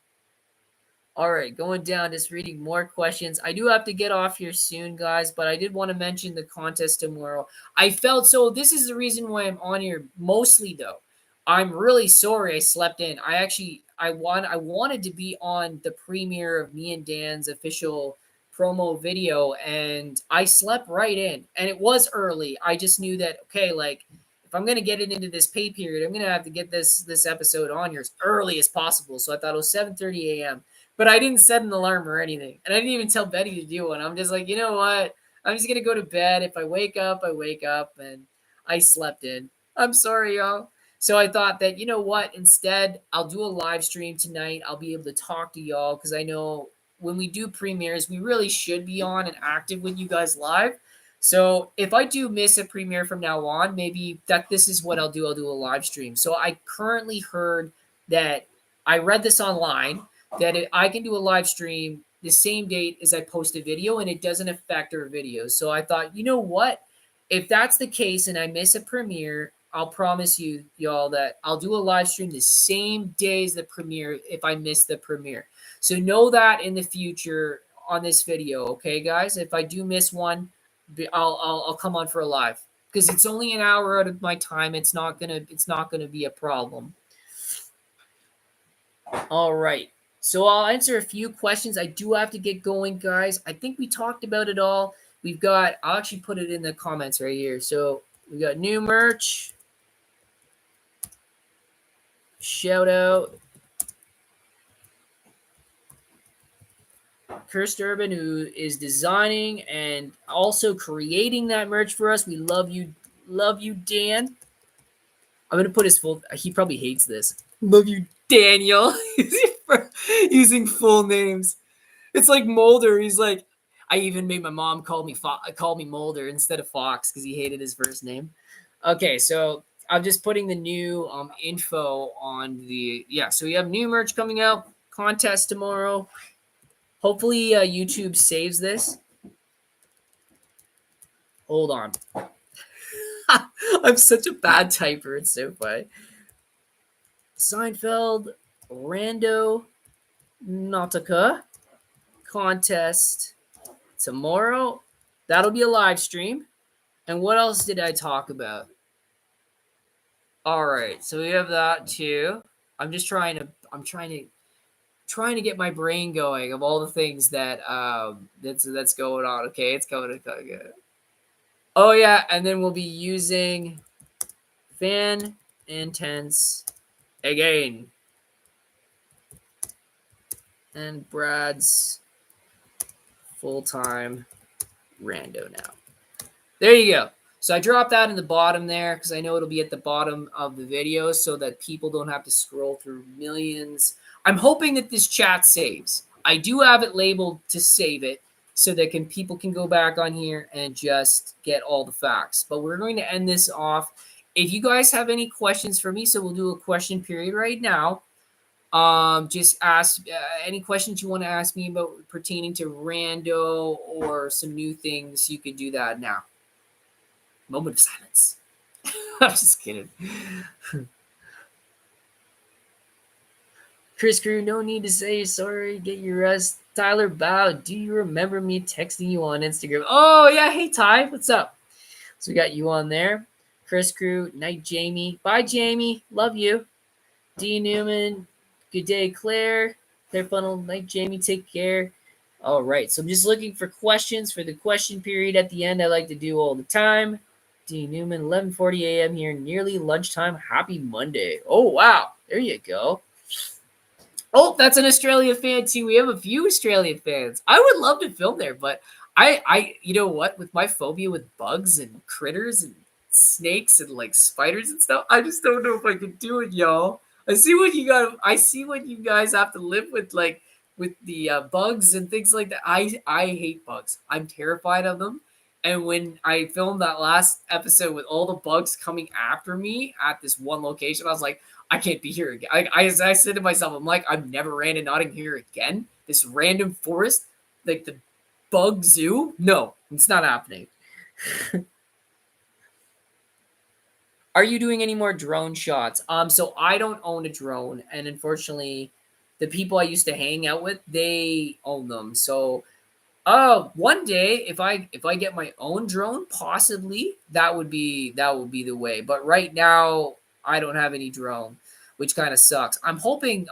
All right, going down, just reading more questions. I do have to get off here soon, guys, but I did want to mention the contest tomorrow. I felt so. This is the reason why I'm on here mostly, though. I'm really sorry I slept in. I wanted to be on the premiere of me and Dan's official promo video, and I slept right in. And it was early. I just knew that okay, like if I'm gonna get it into this pay period, I'm gonna have to get this episode on here as early as possible. So I thought it was 7:30 a.m. But I didn't set an alarm or anything. And I didn't even tell Betty to do one. I'm just like, you know what? I'm just going to go to bed. If I wake up, I wake up. And I slept in. I'm sorry, y'all. So I thought that, you know what? Instead, I'll do a live stream tonight. I'll be able to talk to y'all because I know when we do premieres, we really should be on and active with you guys live. So if I do miss a premiere from now on, maybe that this is what I'll do. I'll do a live stream. So I currently heard that I read this online that I can do a live stream the same date as I post a video and it doesn't affect our videos. So I thought, you know what? If that's the case and I miss a premiere, I'll promise you, y'all, that I'll do a live stream the same day as the premiere if I miss the premiere. So know that in the future on this video, okay, guys? If I do miss one, I'll come on for a live because it's only an hour out of my time. It's not gonna be a problem. All right. So I'll answer a few questions. I do have to get going, guys. I think we talked about it all. I'll actually put it in the comments right here. So we got new merch. Shout out. Cursed Urban, who is designing and also creating that merch for us. We love you, Dan. I'm gonna put his full. He probably hates this. Love you, Daniel. Using full names. It's like Mulder. He's like, I even made my mom call me Mulder instead of Fox because he hated his first name. Okay, so I'm just putting the new info on the So we have new merch coming out. Contest tomorrow. Hopefully YouTube saves this. Hold on. I'm such a bad typer. It's so funny. Seinfeld, Randonautica contest tomorrow. That'll be a live stream. And what else did I talk about? All right, so we have that too. I'm trying to get my brain going of all the things that's going on. Okay, it's coming. Oh yeah, and then we'll be using fan intense again. And Brad's full-time rando now. There you go. So I dropped that in the bottom there because I know it'll be at the bottom of the video so that people don't have to scroll through millions. I'm hoping that this chat saves. I do have it labeled to save it so that people can go back on here and just get all the facts. But we're going to end this off. If you guys have any questions for me, so we'll do a question period right now. Just ask any questions you want to ask me about pertaining to Rando or some new things. You could do that now. Moment of silence. I'm just kidding. Chris Crew, no need to say sorry. Get your rest. Tyler Bow, do you remember me texting you on Instagram? Oh, yeah. Hey, Ty. What's up? So we got you on there. Chris Crew, night, Jamie. Bye, Jamie. Love you. D. Newman, good day, Claire. Claire Funnel, night, Jamie. Take care. All right. So I'm just looking for questions for the question period at the end. I like to do all the time. D. Newman, 11:40 a.m. here, nearly lunchtime. Happy Monday. Oh, wow. There you go. Oh, that's an Australia fan too. We have a few Australian fans. I would love to film there, but you know what? With my phobia with bugs and critters and snakes and like spiders and stuff, I just don't know if I could do it, y'all. I see what you guys have to live with, like with the bugs and things like that. I hate bugs. I'm terrified of them. And when I filmed that last episode with all the bugs coming after me at this one location, I was like, I can't be here again. I said to myself, I'm like, I'm never randonauting here again. This random forest, like the bug zoo. No, it's not happening. Are you doing any more drone shots? So I don't own a drone, and unfortunately, the people I used to hang out with, they own them. So one day if I get my own drone, possibly that would be the way. But right now I don't have any drone, which kind of sucks. I'm hoping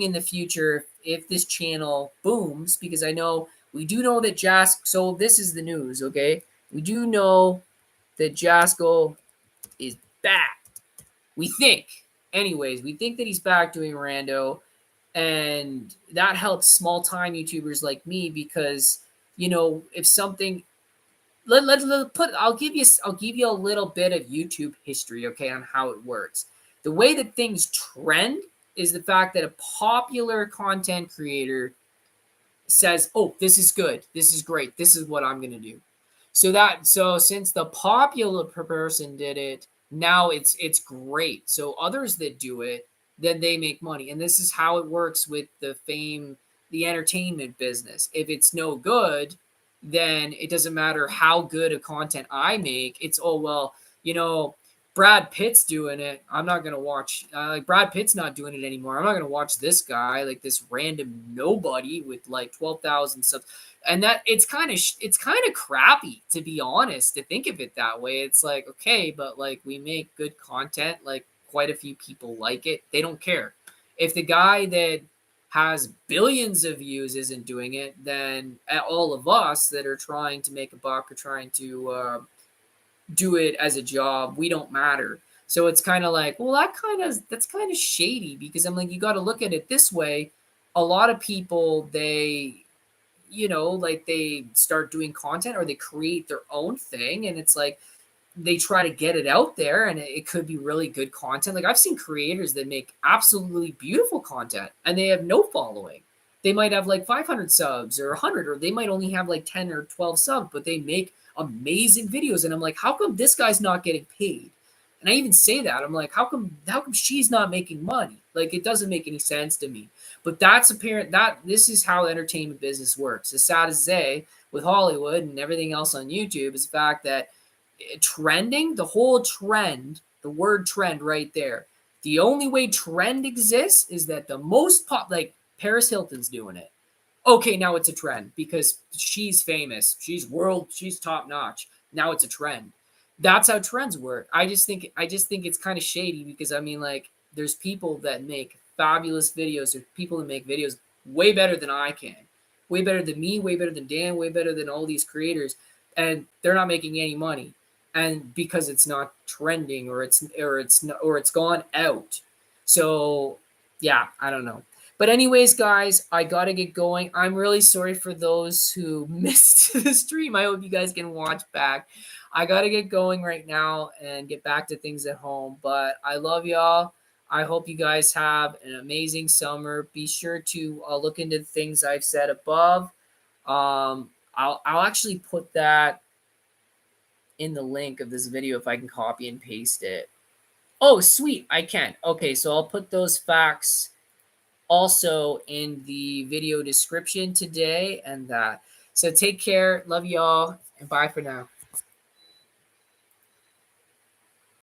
in the future if this channel booms, because I know we do know that so this is the news, okay? We do know that Jaskol is back. We think. Anyways, we think that he's back doing Rando, and that helps small time YouTubers like me because if something I'll give you a little bit of YouTube history, okay, on how it works. The way that things trend is the fact that a popular content creator says, "Oh, this is good. This is great. This is what I'm going to do." So since the popular person did it, now it's great. So others that do it, then they make money. And this is how it works with the entertainment business. If it's no good, then it doesn't matter how good of content I make. It's, oh well, you know, Brad Pitt's doing it. I'm not gonna watch. Like Brad Pitt's not doing it anymore. I'm not gonna watch this guy, like this random nobody with like 12,000 subs. And that it's kind of crappy, to be honest, to think of it that way. It's like, okay, but like we make good content, like quite a few people like it. They don't care if the guy that has billions of views isn't doing it. Then all of us that are trying to make a buck or trying to do it as a job, we don't matter. So it's kind of like, well, that's kind of shady, because I'm like, you got to look at it this way. A lot of people, they, like they start doing content or they create their own thing, and it's like they try to get it out there, and it could be really good content. Like I've seen creators that make absolutely beautiful content and they have no following. They might have like 500 subs or 100, or they might only have like 10 or 12 subs, but they make amazing videos. And I'm like, how come this guy's not getting paid? And I even say that, I'm like, how come she's not making money? Like it doesn't make any sense to me. But that's apparent that this is how entertainment business works. As sad as they with Hollywood and everything else on YouTube is the fact that trending, the whole trend, the word trend right there. The only way trend exists is that the most like Paris Hilton's doing it. Okay, now it's a trend because she's famous. She's top notch. Now it's a trend. That's how trends work. I just think it's kind of shady, because I mean, like, there's people that make fabulous videos. There's people that make videos way better than I can. Way better than me, way better than Dan, way better than all these creators, and they're not making any money. And because it's not trending, or it's gone out. So, yeah, I don't know. But anyways, guys, I gotta get going. I'm really sorry for those who missed the stream. I hope you guys can watch back. I gotta get going right now and get back to things at home. But I love y'all. I hope you guys have an amazing summer. Be sure to look into the things I've said above. I'll actually put that in the link of this video if I can copy and paste it. Oh, sweet, I can. Okay, so I'll put those facts also in the video description today and that. So take care. Love y'all, and bye for now.